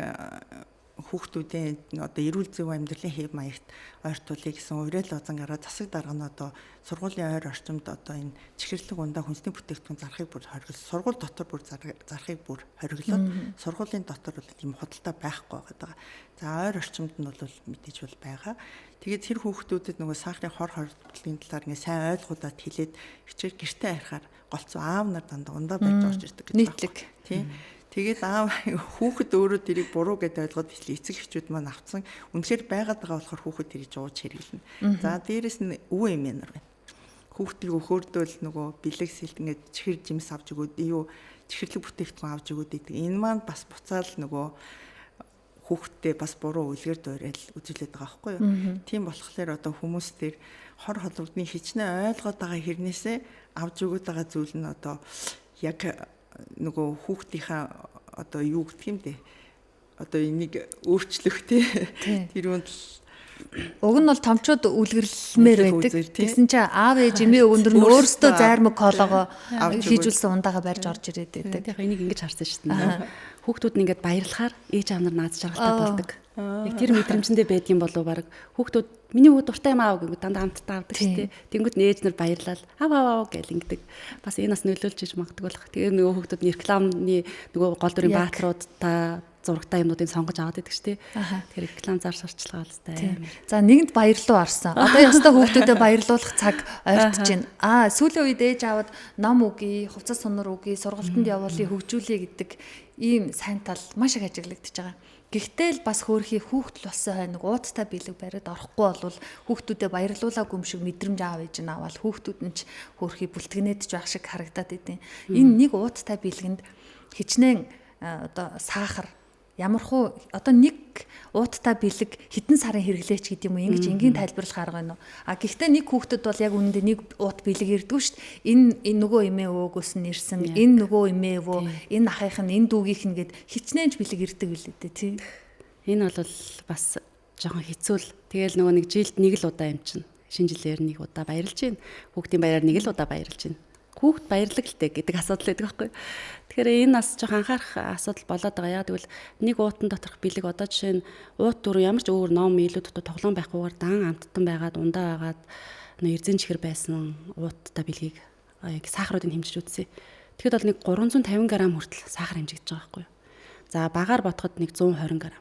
хүүхдүүдийн одоо эрүүл зөв амьдралын хэв маягт ойртуулъя гэсэн уриал озангараа засаг дарга нь одоо сургуулийн ойр орчимд одоо энэ чихэрлэг ундаа хүнсний бүтээгдэхүүн зарахыг бүр хориглол, сургууль дотор бүр зарахыг бүр хориглоод сургуулийн дотор бол ийм худалдаа байхгүй байгаа. За ойр орчимд нь бол мэдээж бол байгаа. Тэгээд тэр хүүхдүүдэд нөгөө сахарын хор хордлын талаар ингээ сайн ойлгуулад хэлээд хичээл гэртээ харихаар голцоо аав нар дандаа ундаа байж орж ирдэг гэж нийтлэг тийм. Тэгээд аав хүүхэд өөрөө тэрийг буруу гэдээ ойлгоод эцэг эхчүүд маань авцсан. Үнэхээр байгаад байгаа болохоор хүүхэд тэрийг жууж хэрэглэнэ. За дээрэс нь өвөө эмээ нар байна. Хүүхдийг өхөөрдөл нөгөө бэлэг сэлт ингээд чихэр жимс авч өгөөд юу чихэрлэг бүтээгдэхүүн авч өгөөд идэг. Энэ маань бас буцаал нөгөө хүүхдтэй бас буруу үлгэр дуурайл үзүүлээд байгаа байхгүй юу. Тийм болохоор одоо хүмүүс тэр хор холбогдны хичнээн ойлгоод байгаа хэрнээсээ авч өгөөд байгаа зүйл нь одоо яг нөгөө хүүхдийнхаа одоо юу гэх юм бэ? Одоо энийг өөрчлөх тий. Тэр үнд уг нь бол томчууд үлгэрлэмээр байдаг. Тэгсэн чинь аав ээж эмээ өвөндөр нь өөрсдөө зайрмаг кологоо хийжүүлсэн ундаага барьж орж ирээд байдаг. Яг энийг ингэж харсан шүү дээ. Хүүхдүүд нь ингээд баярлахаар ээж аав нар наад жаргалтай болдог. Яг тэр мэдрэмжэндээ байдгийн болов баг хүүхдүүд миний өвөө дуртай юм аав гэнгүүт дандаа амттай авдаг шүү дээ. Тэнгүүд нээж нар баярлал аав гэл ингэдэг. Бас энэ бас нөлөөлж иж магадгүй л. Тэгээ нөгөө хүүхдүүд нь рекламны нөгөө гол дүрийн бааtruуд та зурагтай юмнуудыг сонгож аваад идэг шүү дээ. Тэр реклам зар сурталчилгаа болтой. За нэгэнд баярлуу арсан. Одоо ястаа хүүхдүүдэд баярлуулах цаг ойртож байна. Сүүлийн үед ээж аавд ном үгүй, хувцас сунар үгүй, сургалтанд явуулъя, хөгжүүлье гэдэг ийм сайн тал маш их ажиглагдчихж байгаа. Гэхдээ л бас хөөрхий хүүхдэл болсон хойно ууттай бэлэг бариад орохгүй болвол хүүхдүүдэд баярлуулаагүй юм шиг мэдрэмж аав ээж нь аваад хүүхдүүд нь ч хөөрхий бүлтгэнэдж байх шиг харагдаад идэв. Энэ нэг ууттай бэлгэнд хичнээн одоо сахар ямархуу одоо нэг ууттай бэлэг хэдэн сарын хэрэглээч гэдэг юм уу ингэж энгийн тайлбарлах арга байна уу? Гэхдээ нэг хүүхдэд бол яг үнэндээ нэг уут бэлэг ирдгүү шүү дээ. Энэ нөгөө эмээ өвөөгөөс нь ирсэн, энэ нөгөө эмээ өвөө, энэ ахынх нь, энэ дүүгийнх нь гэд хичнээнч бэлэг ирдэг билээ дээ тий. Энэ бол бас жоохон хэцүү л. Тэгэл нөгөө нэг жилд нэг л удаа юм чинь. Шинэ жилээр нэг удаа баярлж гин. Хүүхдийн баяраар нэг л удаа баярлж гин. Хүүхд баярлагтай гэдэг асуудал байдаг байхгүй. Тэгэхээр энэ бас жоохон анхаарах асуудал болоод байгаа. Яг тэгвэл нэг уутан доторх бэлэг одоо жишээ нь уут дөрөв ямар ч өөр ном илүү дотор тоглоом байхгүйгээр дан амттан байгаад ундаа байгаад эрзэн чихэр байсан ууттай бэлгийг яг сахаруудыг хэмжиж үзье. Тэгэхэд бол нэг 350 г хүртэл сахар хэмжигдэж байгаа байхгүй. За багаар ботход нэг 120 г.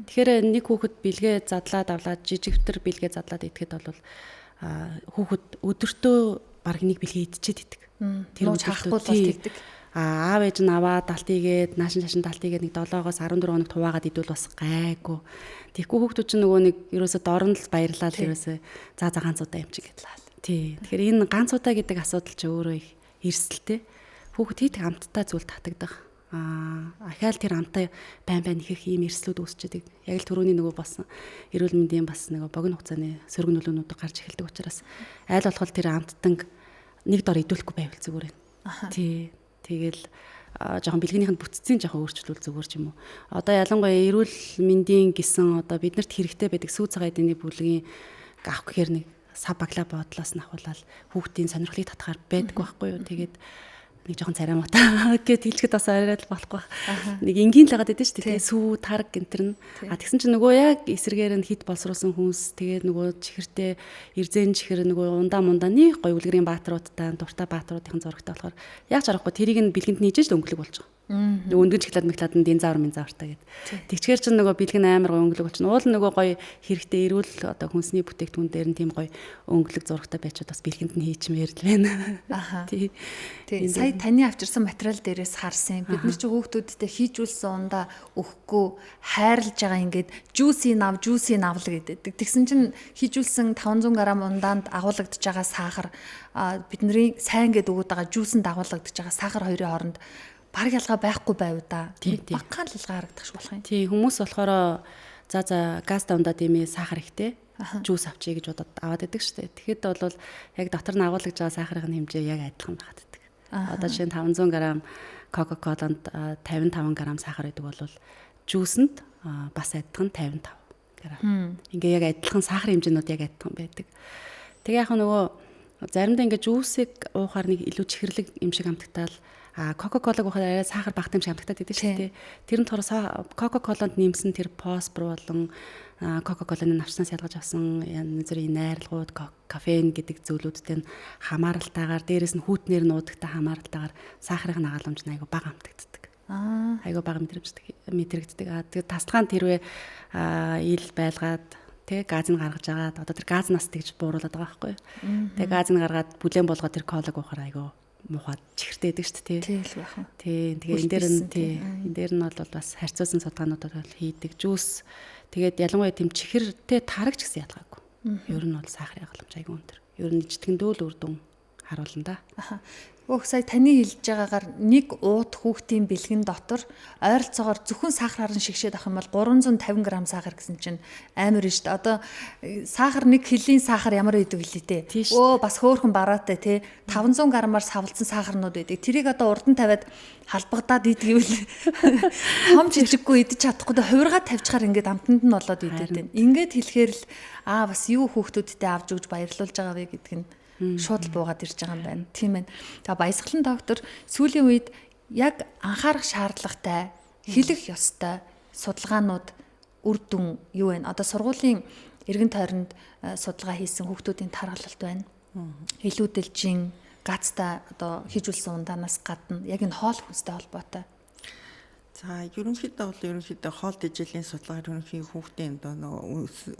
Тэгэхээр нэг хүүхэд бэлгээ задлаад авлаад жижигтэр бэлгээ задлаад идэхэд бол хүүхэд өдөртөө баг нэг бэлгээ идчихэд идэг. Тэр чахахгүй бол тэгдэг. Аав ээж нь аваад далтыгээд наашин далтыгээд нэг 7-оос 14 хоног хуваагаад идвэл бас гайгүй. Тэгэхгүй хүүхдүүд чинь нөгөө нэг ерөөсө дорн л баярлаад ерөөсө за ганцудаа юм чи гэдлээ. Тий. Тэгэхээр энэ ганцудаа гэдэг асуудал ч өөрөө их эрсдэлтэй. Хүүхэд хит амттай зүйл татагдах. Ахаал тэр амтай байн их ийм эрсдлүүд үүсчихэд яг л түрүүний нөгөө болсон эрүүл мэндийн бас нөгөө богино хугацааны сөрөг нөлөөнүүд гарч эхэлдэг учраас айл болох тэр амттанг нэг дор идүүлэхгүй байвал зүгээр байна. Тий. Тэгэл жоохон бэлгэнийхэнд бүтцийн жоохон өөрчлөл зүгээр ч юм уу. Одоо ялангуяа эрүүл мэндийн гэсэн одоо биднэрт хэрэгтэй байдаг сүү цагаан эдний бүлгийн авах гэхээр нэг сав баглаа бодлоос нь ахуулаад хүүхдийн сонирхлыг татахаар байдаггүй байхгүй юу. Тэгээд нэг жоохон царамаатай гэд хэлчихэд бас арай л болохгүй. Нэг энгийн л байгаад байдаг шүү дээ. Сүү тарг гэнтэр нь. Тэгсэн чинь нөгөө яг эсрэгээр нь хит боловсруулсан хүмүүс тэгээд нөгөө чихэртэй эрзэн чихэр нөгөө ундаа мундаа нэг гой үлгэрийн бааtruудтай дуртай бааtruудын зурагтай болохоор яг жарахгүй тэрийг нь бэлгэнд нийжж өнгөлөг болж байгаа. Нөгөө өндгөн чихлад мэхлад нь дин заавар минь заавартай гэд. Тэгчгээр чинь нөгөө бэлгэн амар гой өнгөлөг болчихно. Уул нөгөө гой хэрэгтэй эрүүл одоо хүнсний бүтээгдэхүүн дээр нь тийм гой өнгөлөг зурагтай байчаад бас бэлгэнд нь хийчмээр л байна. Тий. Сая таны авчирсан материал дээрээс харсан. Бид нар чи хүүхдүүдтэй хийжүүлсэн ундаа өгөхгүй хайрлаж байгаа ингээд жүүсийн нав л гэдэг. Тэгсэн чинь хийжүүлсэн 500 г ундаанд агуулгадж байгаа сахар бидний сайн гэдэг өгöd байгаа жүүсэнд агуулгадж байгаа сахар хоёрын хооронд баг ялгаа байхгүй байв да. Багахан л ялгаа харагдах ш болох юм. Тий, хүмүүс болохоор за газ давндаа дэмээ сахар ихтэй жүүс авчий гэж бодоод аваад идэг штэ. Тэгэхэд бол яг дотор нь агуулгаж байгаа сахарын хэмжээ яг адилхан байгаад идэг. Одоо жишээ нь 500 г Coca-Cola-нд 55 г сахар гэдэг бол жүүсэнд бас адилхан 55 г. Ингээ яг адилхан сахар хэмжээнүүд яг адилхан байдаг. Тэгээ яг нөгөө заримдаа ингээ жүүсийг уухаар нэг илүү чихэрлэг юм шиг амтагтаал Coca-Cola-г уухаар арай сахар багтаа юм шиг амтагтаад идэв шүү дээ. Тэр нь болохоор Coca-Cola-нд нэмсэн тэр фосфор болон Coca-Cola-ны навчнаас ялгаж авсан янз бүрийн найралгууд, кофеин гэдэг зүйлүүдтэй хамааралтайгаар дээрэс нь хүүтнэр нуудагтай хамааралтайгаар сахарын нагаламж нь айгүй бага амтагддаг. Айгүй бага мэдрэгддэг. Тэгээ тасалгаанд тэрвээ ил байлгаад тэг газыг гаргаж агаад одоо тэр газ нас тэгж бууруулад байгаа байхгүй. Тэгээ газыг гаргаад бүлээн болгоод тэр колог уухаар айгүй мухад чихэртэй байдаг шүү дээ. Тийм л байх уу. Тийм. Тэгээ энэ дээр нь бол бас харьцуулсан судалгаануудад бол хийдэг. Жүүс тэгээд ялангуяа тийм чихэртэй тарагч гэсэн ялгаагүй. Ер нь бол сахарын халамж айгүй өндөр. Ер нь ижтгэндөө л үр дүн харуулна да. Өөх сая таны хэлж байгаагаар нэг ууд хүүхдийн бэлгэн дотор ойролцоогоор зөвхөн сахар харан шигшээд авах юм бол 350 г сахар гэсэн чинь амар нь шүү дээ. Одоо сахар нэг килийн сахар ямар идэв хэлээ те. Бас хөөхөн бараатай те. 500 г-аар савлцсан сахарнууд байдаг. Тэрийг одоо урд нь тавиад халбагдаад идэгвэл том жижиггүй идэж чадахгүй хувиргаа тавьчихаар ингээд амтанд нь болоод идэв дээ. Ингээд хэлэхээр л бас юу хүүхдүүдтэй авч өгж баярлуулж байгаа вэ гэдг нь шууд л буугаад ирж байгаа юм байна. Тийм байна. За баясгалан доктор сүүлийн үед яг анхаарах шаардлагатай, хэлэх ёстой судалгаанууд үр дүн юу вэ? Одоо сургуулийн эргэн тойронд судалгаа хийсэн хүүхдүүдийн тархалт байна. Илүүдэлжин гацтай одоо хижүүлсэн ундаанаас гадна яг энэ хоол хүнстэй холбоотой. За ерөнхийдөө хоол тэжээлийн судалгаар ерөнхий хүүхдийн одоо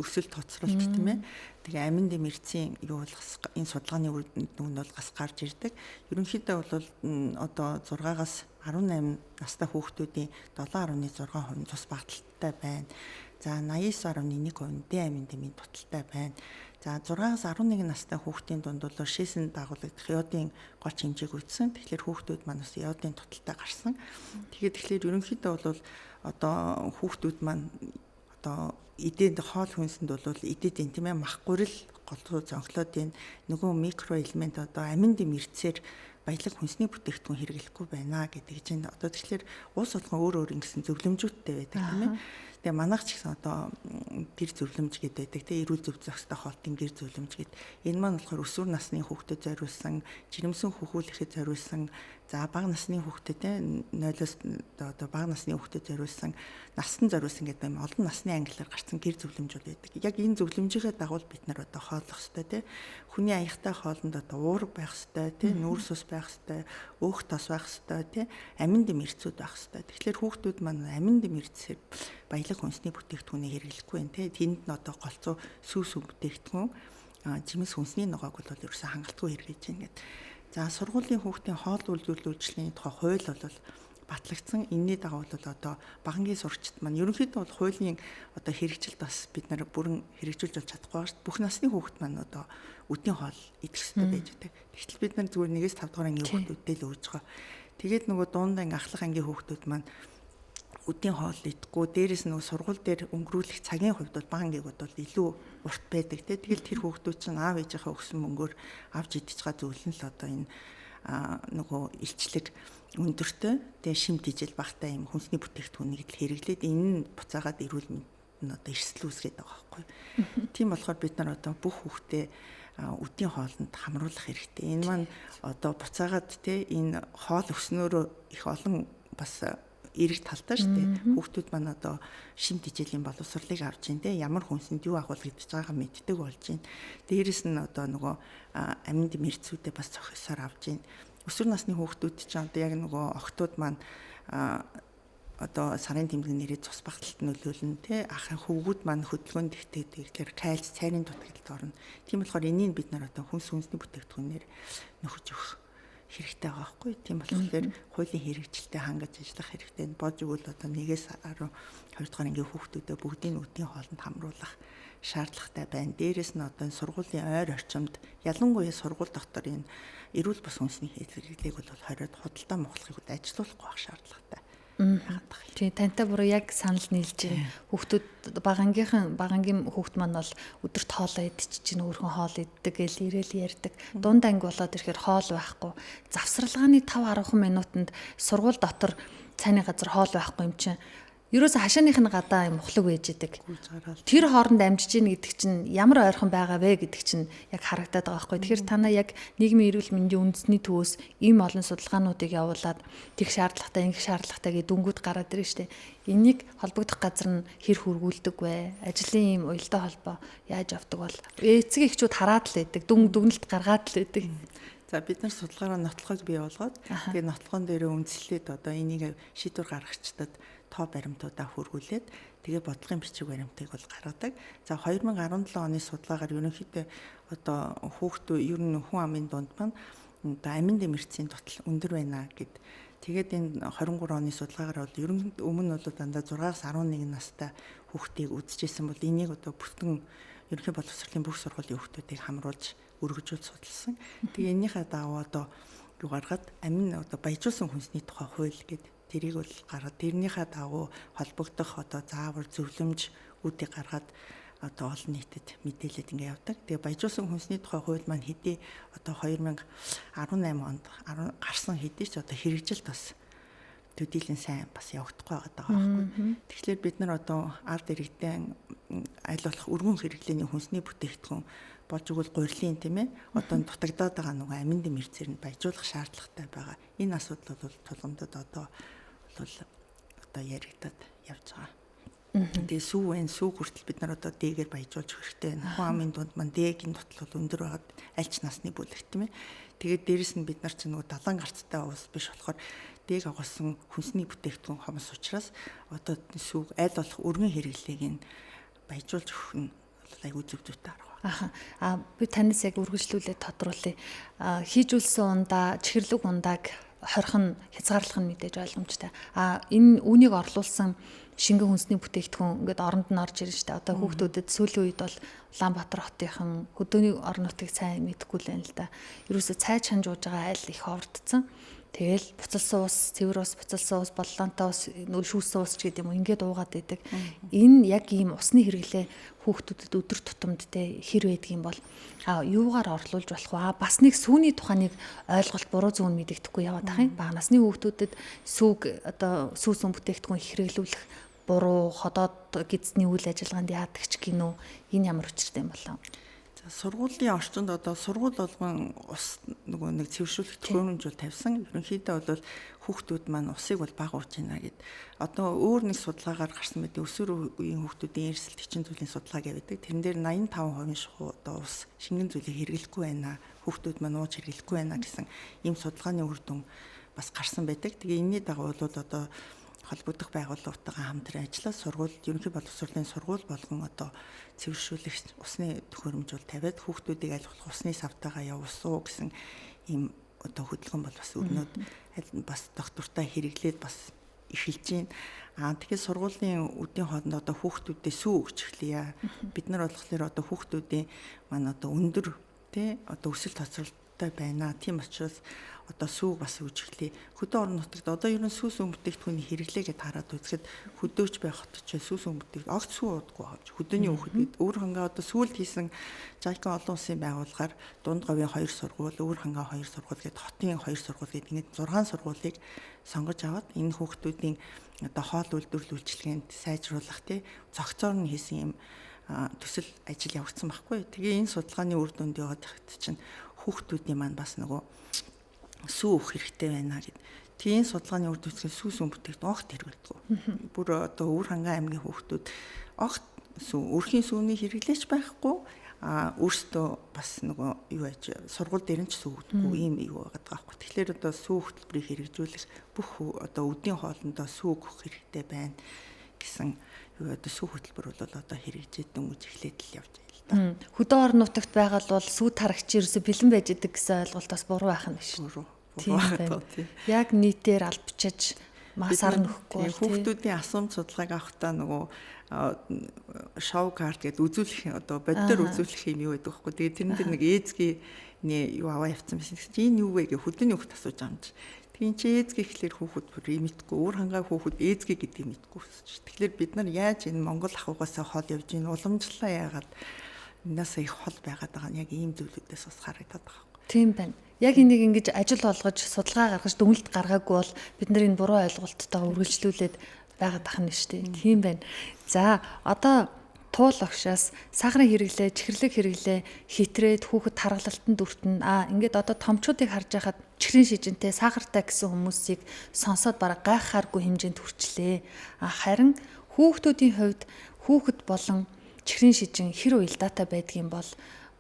өсөлт тоцролт тийм ээ. Тэгээ амин дэмэрцийн юу болгох энэ судалгааны үр дүн нь бол гас гарч ирдэг. Ерөнхийдөө бол одоо 6-аас 18 настай хүүхдүүдийн 7.6% цус багталтай байна. За 89.1% д амин дэмийн дуталтай байна. За 6-аас 11 настай хүүхдийн дунд бол шийсэн дагуулагдах йодын гоч хэмжээг үзсэн. Тэгэхээр хүүхдүүд маань бас йодын дуталтай гарсан. Тэгэхээр ерөнхийдөө бол одоо хүүхдүүд маань одоо эдийн хоол хүнсэнд бол эдэдийн тийм ээ мах гурил голдуу зонхлоодын нөгөө микроэлемент одоо амин дэмэрцээр баялаг хүнсний бүтээгдэхүүн хэрэглэхгүй байна гэдэг чинь одоо тэгэхээр уус болгон өөр ингэсэн зөвлөмжүүдтэй байдаг тийм ээ. Тэгээ манайх ч гэсэн одоо гэр зөвлөмж гэдэг байдаг тийм эрүүл зөв зохистой хоолтын гэр зөвлөмж гэдэг. Энэ маань болохоор өсвөр насны хүүхдэд зориулсан, жирэмсэн хөхүүлэхэд зориулсан, за бага насны хүүхдэд тийм 0-оос одоо бага насны хүүхдэд зориулсан, настан зориулсан гэдэг юм олон насны ангиллаар гарсан гэр зөвлөмжүүд байдаг. Яг энэ зөвлөмжийнхээ дагуу бид нар одоо хооллох хэрэгтэй тийм. Хүний аяхтай хоолнд одоо уурга байх хэрэгтэй тийм, нүүрс ус байх хэрэгтэй, өөх тос байх хэрэгтэй тийм, амин дэмэрцүүд байх хэрэгтэй. Тэгэхээр хүүхдүүд маань амин дэмэрцээр баялаг хүнсний бүтээгдэхүүнийг хэрэглэхгүй байна тийм. Тэнд нь одоо голцоо сүүс бүтээгдэхүүн жимс хүнсний ногоог бол ерөөсөө хангалтгүй хэрэгжиж байна гэдэг. За сургуулийн хүүхдийн хоол үйлдвэрлэлийн тухай хууль бол батлагдсан. Энэний дагуу бол одоо багангийн сурагчид маань ерөнхийдөө бол хуулийн одоо хэрэгжилт бас бид нар бүрэн хэрэгжүүлж болж чадахгүй байна шүү дээ. Бүх насны хүүхд маань одоо өдний хоол идэх хэрэгтэй байж байгаа. Тэгтэл бид нар зүгээр 1-5 дугаар ангийн хүүхдүүдтэй л үүж байгаа. Тэгээд нөгөө дундаа ахлах ангийн хүүхдүүд маань өдний хоол идэхгүй, дээрэс нь сургууль дээр өнгөрүүлэх цагийн хувьд бол бага ангиуд бол илүү урт байдаг тийм. Тэгэл тэр хүүхдүүд чинь аав ээжийнхээ өгсөн мөнгөөр авч идэж байгаа зүйл нь л одоо энэ нөгөө илчлэг өндөртэй тэгээ шим дижил багтай юм хүнсний бүтээгдэхүүнийг л хэрэглээд энэ нь буцаагаад эрүүл мэнд нь одоо эрсдэл үүсгэж байгаа байхгүй. Тийм болохоор бид нар одоо бүх хүүхдээ өдний хоолнд хамруулах хэрэгтэй. Энэ маань одоо буцаагаад тийм энэ хоол өснөөрөө их олон бас эрэг талтай шүү дээ. Хүүхдүүд маань одоо шин дижилийн боловсролыг авч ийн те ямар хүнсэнд юу агуулж идэж байгааг мэддэг болж байна. Дээрэс нь одоо нөгөө амин дэмэрцүүдээ бас зохисоор авч ийн. Өсвөр насны хүүхдүүд чинь одоо яг нөгөө охтууд маань одоо сарын тэмдэг нэрээ цус багталт нөлөөлнө те ахын хөвгүүд маань хөдөлгөөнд ихтэй тэгэхээр кальц цайрын дутагдлалд орно. Тийм болохоор энийг бид нар одоо хүнсний бүтээгдэхүүнээр нөхөж өгөх хэрэгтэй байгаа байхгүй. Тийм болохоор хуулийн хэрэгжилтэд хангаж ажиллах хэрэгтэй. Бож өгвөл одоо 1-ээс 12 дугаар ангийн хүүхдүүдэд бүгдийн өдний хоолнд хамруулах шаардлагатай байна. Дээрээс нь одоо сургуулийн ойр орчимд ялангуяа сургууль дотор энэ эрүүл бус хүнсний хэрэглээг бол хориод худалдаа мохлохыг ажилуулахгүй байх шаардлагатай. тий тантай буруу яг санал нийлж байна. Хүүхдүүд багангийн хүүхд маань бол өдөрт хоолоо идчихэж өөрхөн хоол иддэг гэл ирээл ярьдаг. Дунд анги болоод ирэхээр хоол байхгүй. Завсралгааны 5-10 минутанд сургууль дотор цайны газар хоол байхгүй юм чинь. Ерөөсө хашааных нь гадаа юм ухлаг байж идэг. Тэр хооронд амжиж гин гэдэг чинь ямар ойрхон байгаа вэ гэдэг чинь яг харагдаад байгаа байхгүй. Тэгэхээр танаа яг нийгмийн эрүүл мэндийн үндэсний төвөөс ийм олон судалгаануудыг явуулаад тех шаардлагатай, ингэх шаардлагатай гэдэг дүнгууд гараад ирж штэ. Энийг холбогдох газар нь хэр хөргүүлдэг вэ? Ажлын ийм уялдаа холбоо яаж авдаг бол эцэг эхчүүд хараад л байдаг. Дүгнэлт гаргаад л байдаг. За бид нар судалгаараа нотлохыг бий болгоод тэгээ нотлохон дээрээ үндэслээд одоо энийг шийдвэр гаргагчдад тоо баримтуудаа хөргүүлээд тэгээ бодлогын бичиг баримтыг бол гаргадаг. За 2017 оны судалгаагаар ерөнхийдөө одоо хүүхдүүд ер нь хүн амын дунд маань одоо амин дэмэрцийн тотал өндөр байна гэд. Тэгээд энэ 23 оны судалгаагаар бол ерөнхийдөө өмнө бол дандаа 6-аас 11 настай хүүхдийг үзэжсэн бол энийг одоо бүтэн ерөнхий боловсролын бүх сургуулийн хүүхдүүдийг хамруулж өргөжүүл судалсан. Тэгээ энийхээ дагуу одоо юу гаргаад амин одоо баяжуулсан хүнсний тухай хууль гэдэг тэрийг бол гаргаад тэрнийхээ дагуу холбогдох одоо заавар зөвлөмж үүдийг гаргаад одоо олон нийтэд мэдээлэлд ингэ явдаг. Тэгээ баяжуулсан хүнсний тухай хууль маань хэдий одоо 2018 онд гарсан хэдий ч одоо хэрэгжилт бас төдийлэн сайн бас явагдахгүй байгаа байхгүй. Тэгэхээр бид нар одоо ард иргэдэн аль болох өргөн хэрэглээний хүнсний бүтээгдэхүүн болж игэл гурилын тийм ээ одоо дутагдаад байгаа нөгөө амин дэмэрцээр нь баяжуулах шаардлагатай байгаа. Энэ асуудал бол тулгамдад одоо яригдаад явж байгаа. Тэгээ сүү хүртэл бид нар одоо дээгээр баяжуулж хэрэгтэй байна. Хүн амын дунд маань дээгийн дутал бол өндөр байгаад аль ч насны бүлэгт тийм ээ. Тэгээд дээрэс нь бид нар ч нөгөө далайн гарцтай уус биш болохоор дээг агуулсан хүнсний бүтээгдэхүүн хомс учраас одоо сүү аль болох өргөн хэрэглээг нь баяжуулж өгөх нь айгүй зөв зүйтэй арга. Би танаас яг үргэлжлүүлээд тодруулъя. Хийж үлсэн ундаа, чихэрлэг ундааг хорих нь хязгаарлах нь мэдээж ойлгомжтой. Энэ үүнийг орлуулсан шингэн хүнсний бүтээгдэхүүн ингээд оронд нь орж ирж штэ. Одоо хүүхдүүдэд сүүлийн үед бол Улаанбаатар хотынхан хөдөөний орон нутгийг сайн мэдэхгүй л байна л да. Ерөөсө цай чанж ууж байгаа айл их ордцсон. Тэгэл буцалсан ус, цэвэр ус, буцалсан ус, боллонтой ус, нөл шүүсэн ус ч гэдэг юм ингээд уугаад байдаг. Энэ яг ийм усны хэрэглээ хүүхдүүдэд өдөр тутамд те хэр байдаг юм бол юугаар орлуулж болох вэ? Бас нэг сүүний тухайныг ойлголт буруу зүүн мэдэгдэхгүй яваад ах юм. Бага насны хүүхдүүдэд сүүсэн бүтээгдэхүүн хэрэглүүлэх буруу ходоод гидсний үйл ажиллагаанд яадаг ч гинөө энэ ямар учиртай юм болоо? Сургуулийн орчинд одоо сургууль болгон ус нөгөө нэг цэвэршүүлэх төхөөрөмжүүл тавьсан. Ерөнхийдөө бол хүүхдүүд маань усыг бол бага ууж байна гэд. Одоо өөр нэг судалгаагаар гарсан байдаг. Өсвөр үеийн хүүхдүүдийн эрсдэл хүчин зүйлийн судалгаа гэдэг. Тэрэн дээр 85% шахуу одоо ус шингэн зүйлийг хэрэглэхгүй байна. Хүүхдүүд маань ууж хэрэглэхгүй байна гэсэн ийм судалгааны үр дүн бас гарсан байдаг. Тэгээ энэний дагуу бол одоо холбогдох байгууллагатайгаа хамтран ажиллаад сургууль ерөнхий боловсролын сургууль болгон одоо цэвэршүүлэх усны төхөөрөмжүүл тавиад хүүхдүүдийг аль болох усны савтайгаа явуулсуу гэсэн ийм одоо хөдөлгөөн бол бас өрнөд бас доктортой хэрэглээд бас эхэлж байна. Тэгэхээр сургуулийн үдийн хооронд одоо хүүхдүүдэд сүү өгч эхлэе. Бид нар болохоор одоо хүүхдүүдийн маань одоо өндөр тий одоо өсөлт тоцролттой байна. Тийм учраас одоо сүүг бас өгч эхлэе. Хөдөө орон нутагт одоо ер нь сүүсэн бүтээгдэхүүний хэрэглээгээ хараад үзэхэд хөдөөч байх хот ч сүүсэн бүтээгдэхүүн огт сүү уудаггүй хавж. Хөдөөний хүүхдүүд өөр хангаа одоо сүүлд хийсэн Жайкон олон улсын байгууллагаар дунд говийн 2 сургууль, өөр хангаа 2 сургууль гэдэг хотын 2 сургууль гэдэг ингээд 6 сургуулийг сонгож аваад энэ хүүхдүүдийн одоо хоол үйлдвэрлэл үйлчилгээнд сайжруулах тий зохицоор нь хийсэн юм төсөл ажил явагдсан байхгүй. Тэгээ энэ судалгааны үр дүнд яваад чинь хүүхдүүдийн маань бас нөгөө сүү өгөх хэрэгтэй байна гэд. Тийм судалгааны үр дүнээр сүүсэн бүтээгдэхүүн огт хэрэглэдэг. Бүр одоо Өвөр хангай аймгийн хүүхдүүд огт өрхийн сүүний хэрэглээч байхгүй өөрсдөө бас нөгөө юу яаж сургууль дээр нь ч сүүгдэггүй ийм юу байгаа байхгүй. Тэгэхээр одоо сүү хөтөлбөрийг хэрэгжүүлэх бүх одоо өдийн хоолндоо сүү өгөх хэрэгтэй байна гэсэн юу одоо сүү хөтөлбөр бол одоо хэрэгжээд дөнгөж эхлээд л явж байна л да. Хөдөө орон нутагт байгаа бол сүү тарагч ерөөсө бэлэн байж идэг гэсэн ойлголт бас буруу байх нь биш. Тийм байна. Яг нийтээр албачиж масаар нөхгүй хүүхдүүдийн асуумж судалгааг авахтаа нөгөө шоу карт гэдэг үзүүлэх одоо боддоор үзүүлэх юм юу байдаг байхгүй. Тэгээ тэрэн дээр нэг ээзгийн юу аваа явцсан байсан. Энэ юу вэ гэж хөдөөний хүүхд асууж байгаа юм чи. Тийм чи ээзгээ ихлээр хүүхэд бүр мэдгүй, өөр хангаа хүүхэд ээзгээ гэдгийг мэдгүй өсөж. Тэгэхээр бид нар яаж энэ Монгол ахуйгаасаа хол явж ийн уламжлалаа яагаад энэсээ их хол байгаад байгаа нь яг ийм зүйлүүдээс бас харагдаад байгаа. Тийм байна. Яг энийг ингэж ажил олгож, судалгаа гаргаж дүнэлт гаргаагүй бол бид нар энэ буруу ойлголттойгоо үргэлжлүүлээд байгаад байх нь шүү дээ. Тийм байна. За, одоо туул огшоос сахарын хэрэглээ, чихэрлэг хэрэглээ хитрээд хүүхэд таргалалтанд өртөн. Ингээд одоо томчуудыг харж байхад чихрийн шижинтэй, сахартай гэсэн хүмүүсийг сонсоод бараг гайхааргүй хэмжээнд хүрчлээ. Харин хүүхдүүдийн хувьд хүүхэд болон чихрийн шижин хэр уялдаатай байдгийн бол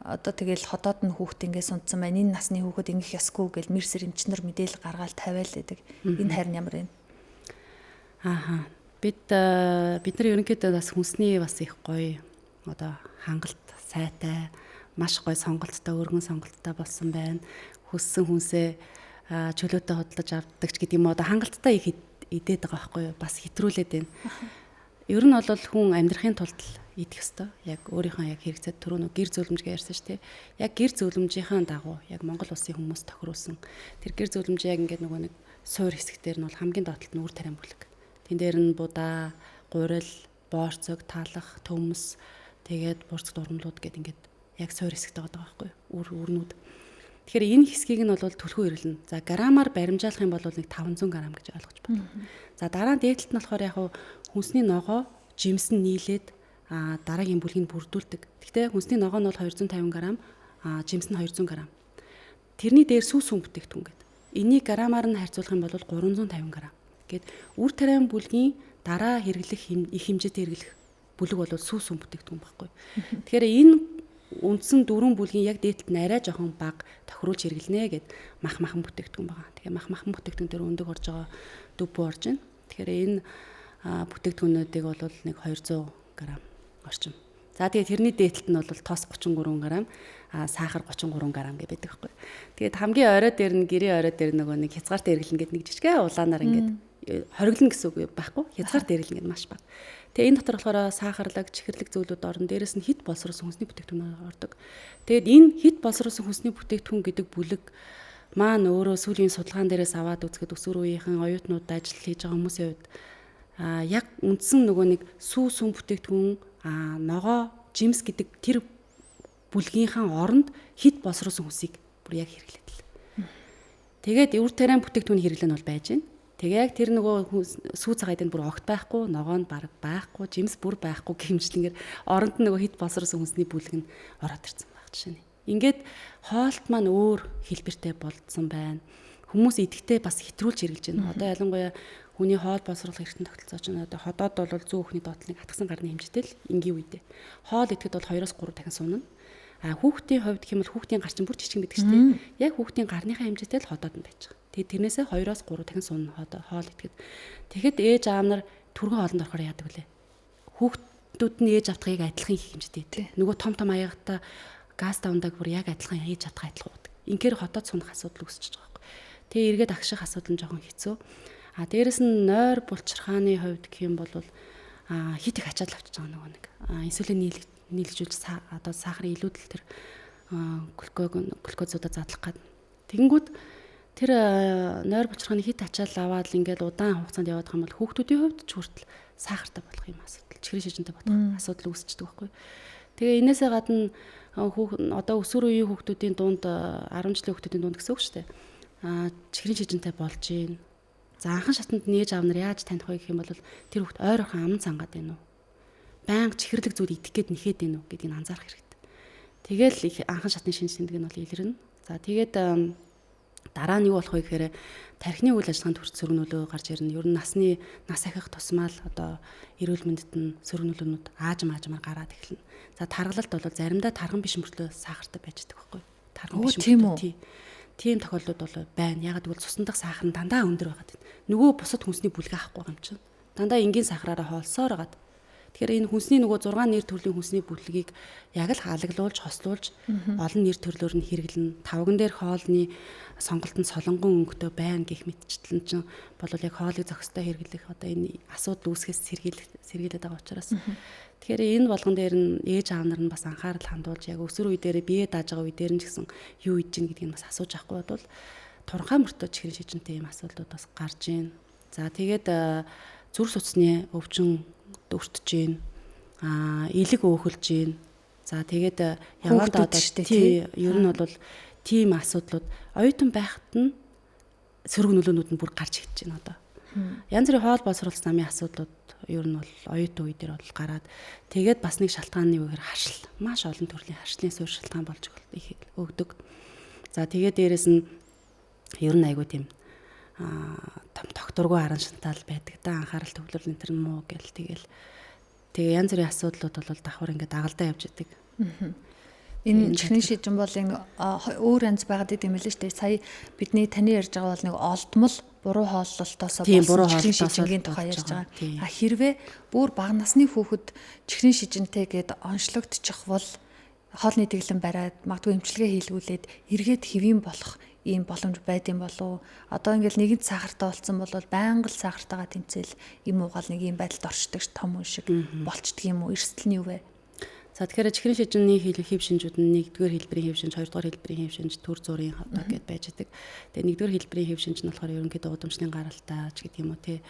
одоо тэгэл ходоод нь хүүхд ингээд сунцсан байна. Энэ насны хүүхэд ингэх ёсгүй гэж мэрсэр эмчнэр мэдээлэл гаргаад тавиал байдаг. Энэ харин ямар вэ? Бид нар ерөнхийдөө бас хүнсний бас их гоё одоо хангалт сайтай, маш гоё сонголттой, өргөн сонголттой болсон байна. Хүссэн хүнсээ чөлөөтэй хөдлөж авдаг ч гэдэг юм одоо хангалттай их идээд байгаа байхгүй юу? Бас хэтрүүлээд байна. Ер нь бол хүн амьдрахын тулд идэх ёстой. Яг өөрийнхөө яг хэрэгцээ түрүүн гэр зөвлөмжгээ ярьсан шүү дээ. Яг гэр зөвлөмжийн дагуу яг Монгол улсын хүмүүс тохируулсан. Тэр гэр зөвлөмж яг ингээд нөгөө нэг суур хэсгээр нь бол хамгийн доотлолт нь үр тариан бүлэг. Тэн дээр нь будаа, гурил, боорцог, талах, төмс, тэгээд бурц дурмлууд гэд ингээд яг суур хэсэгт байгаа байхгүй юу? Үрнүүд. Тэгэхээр энэ хэсгийг нь бол түлхүү ирлэн. За грамаар баримжаалах юм бол нэг 500 г гэж ойлгож байна. За дараа нь дээдлэлт нь болохоор яг хүнсний ногоо, жимс нь нийлээд дараагийн бүлгийг бүрдүүлдэг. Гэхдээ хүнсний ногоо нь бол 250 г, жимс нь 200 г. Тэрний дээр сүүс сүм бүтээгдэхүүн гэдэг. Энийг грамаар нь харьцуулах юм бол 350 г. Гэт үр тариан бүлгийн дараа хэрэглэх их хэмжээтэй хэрэглэх бүлэг бол сүүс сүм бүтээгдэхүүн байхгүй. Тэгэхээр энэ үндсэн 4 бүлгийн яг дээдлэлт нь арай жоохон бага тохируулж хэрэглэнэ гэд махан бүтээгдэхүүн байгаа. Тэгэхээр махан бүтээгдэхүүн дээр өндөг орж байгаа дөв бүү орж байна. Тэгэхээр энэ бүтээгдэхүүнүүдийг бол нэг 200 г орчим. За тэгээд тэрний дээдлэлт нь бол тос 33 г, сахар 33 г гэж байдаг байхгүй. Тэгээд хамгийн орой дээр нь гэрийн орой дээр нөгөө нэг хязгаартай хэрэглэн гэдэг нэг жижигхэн улаанаар ингээд хориглон гэсэн үг байхгүй. Хязгаартай хэрэглэн гэдэг маш бага. Тэгээ энэ дотор болохоор сахарлаг, чихэрлэг зүйлүүд орно. Дээрээс нь хит боловсруулсан хүнсний бүтээгдэхүүн ордог. Тэгээд энэ хит боловсруулсан хүнсний бүтээгдэхүүн гэдэг бүлэг маань өөрөө сүүлийн судалгаан дээрээс аваад үзэхэд өсвөр үеийнхэн оюутнууд ажил хийж байгаа хүмүүсийн хувьд яг үндсэн нөгөө нэг сүү сүм бүтээгдэхүүн ногоо, жимс гэдэг тэр бүлгийнхаа оронд хит боловсруулсан хүнсийг бүр яг хэрэглэдэг. Тэгээд үр тариан бүтээгдэхүүн хэрэглэн бол байж байна. Тэгээ яг тэр нөгөө сүү цагаад энэ бүр огт байхгүй, ногоо нь бараг байхгүй, жимс бүр байхгүй гэмжлэнгээр оронд нь нөгөө хит боловсруулсан хүнсний бүлэг нь ороод ирсэн баг жишээ нь. Ингээд хоолт маань өөр хэлбэртэй болдсон байна. Хүмүүс идэхдээ бас хэтрүүлж хэрэглэж байна. Одоо ялангуяа хүний хоол боловсруулах эрхтэн тогтолцоо чинь одоо ходоод бол 100% доотлыг хатгсан гарны хэмжээтэй л энгийн үедээ. Хоол идэхэд бол 2-3 дахин сунна. Хүүхдийн хувьд гэх юм бол хүүхдийн гар чинь бүр жижиг байдаг шүү дээ. Яг хүүхдийн гарныхаа хэмжээтэй л ходоод нь байж байгаа. Тэгээд тэрнээсээ 2-3 дахин сунна хоол идэхэд. Тэгэхэд ээж аав нар түргэн хоолнд орохоор яадаг вүлээ. Хүүхдүүд нь ээж авдагыг адилхан их хэмжээтэй. Нөгөө том аягатай газ давндаг бүр яг адилхан ээж авдагыг адилхан уудаг. Инхээр хотод сунах асуудал үүсэж байгаа байхгүй. Тэгээ эргээд агших асуудал нь жоохон хэцүү. Дээрэс нь нойр булчирхааны хувьд гэх юм бол хит их ачаал авчиж байгаа нөгөө нэг. Инсулин нийлжүүлж одоо сахарын илүүдэл тэр глюкозуудаа задлах гад. Тэгэнгүүт тэр нойр булчирхааны хит ачаал аваад ингээд удаан хугацаанд явах юм бол хүүхдүүдийн хувьд ч хүртэл сахартай болох юм асуудал, чихрийн шижинтэй болох асуудал үүсчдэг байхгүй. Тэгээ энээсээ гадна одоо өсвөр үеийн хүүхдүүдийн дунд 10 жилийн хүүхдүүдийн дунд гэсэн үг шүү дээ. Чихрийн шижинтэй болж гин. За анхан шатанд нээж аав нар яаж таних вэ гэх юм бол тэр хүүхд ойрхон аман цангаад байна уу? Баян чихэрлэг зүйл идэх гээд нэхэд байна уу гэдгийг анзаарах хэрэгтэй. Тэгэл их анхан шатны шинж тэмдэг нь бол илэрнэ. За тэгээд дараа нь юу болох вэ гэхээр тархины үйл ажиллагаанд хүрч сөргнөлөө гарч ирнэ. Ер нь нас ахих тусмаа л одоо эрүүл мэндэд нь сөргнөлөөнүүд аажмаар гараад эхэлнэ. За таргалалт бол заримдаа тархан биш мөртлөө сахартай байж байгаа байхгүй. Тархан биш мөртлөө тийм тохиолдлууд бол байна. Яг гэвэл цусны дах сахар нь дандаа өндөр байгаад байна. Нөгөө бусад хүнсний бүлгээ авахгүй юм чинь. Дандаа энгийн сахараараа хоолсоор байгаад. Тэгэхээр энэ хүнсний нөгөө 6 нэр төрлийн хүнсний бүлгийг яг л халаглуулж, хослуулж олон нэр төрлөөр нь хэрэглэнэ. Тавган дээр хоолны сонголтод солонгон өнгөтэй байна гэх мэтчлэн чинь бол яг хоолыг зохистой хэрэглэх одоо энэ асуудал үүсгэс сэргийлээд байгаа учраас. Тэгэхээр энэ болгон дээр нь ээж аав нар нь бас анхаарал хандуулж яг өсвөр үе дээр бие дааж байгаа үе дээр нь ч гэсэн юу хийж гин гэдгийг бас асууж авахгүй бол турхаа мөртөө чихрийн шижинтэй ийм асуудлууд бас гарч ийн. За тэгээд зүрх судасны өвчин өртөж ийн. Илэг өөхөлж ийн. За тэгээд яваад одоо ер нь бол тийм асуудлууд оюутан байхад нь сөрөг нөлөөнүүд нь бүр гарч ирж байна одоо. Янз бүрийн хоол боловсруулалт замын асуудлууд ер нь бол оюутан үе дээр бол гараад тэгээд бас нэг шалтгааны үгээр харшил маш олон төрлийн харшлын суурь шалтгаан болж өгдөг. За тэгээд дээрэс нь ер нь айгүй тийм том докторгүй харан шантаал байдаг да, анхаарал төвлөрөл энэ төр муу гэл тэгээ янз бүрийн асуудлууд бол давхар ингээд дагалдаа явж идэг. Энэ чихрийн шижин бол өөр янз байгаад идэм билээ шүү дээ. Сая бидний таны ярьж байгаа бол нэг олдмол буруу хооллолтоос болсон чихрийн шижингийн тухай ярьж байгаа. Хэрвээ бүр бага насны хүүхэд чихрийн шижинтэй гээд онцлогдчих бол хоолны тэглэн бариад магадгүй эмчилгээ хийлгүүлээд эргээд хэвийн болох ийм боломж байдсан болов. Одоо ингээл нэгэнт сахартай болсон бол байнга л сахартайгаа тэмцээл юм уугаал нэг ийм байдалд орчдөг том хүн шиг болчдөг юм уу? Эрсдэл нь юу вэ? За тэгэхээр чихрийн шижинний хэв шинжүүд нь 1-р хэлбэрийн хэв шинж, 2-р хэлбэрийн хэв шинж, төр зургийн одоо гэд байж байгаа. Тэгээ 1-р хэлбэрийн хэв шинж нь болохоор ерөнхийдөө удамшны гаралтай ч гэдэг юм уу тий.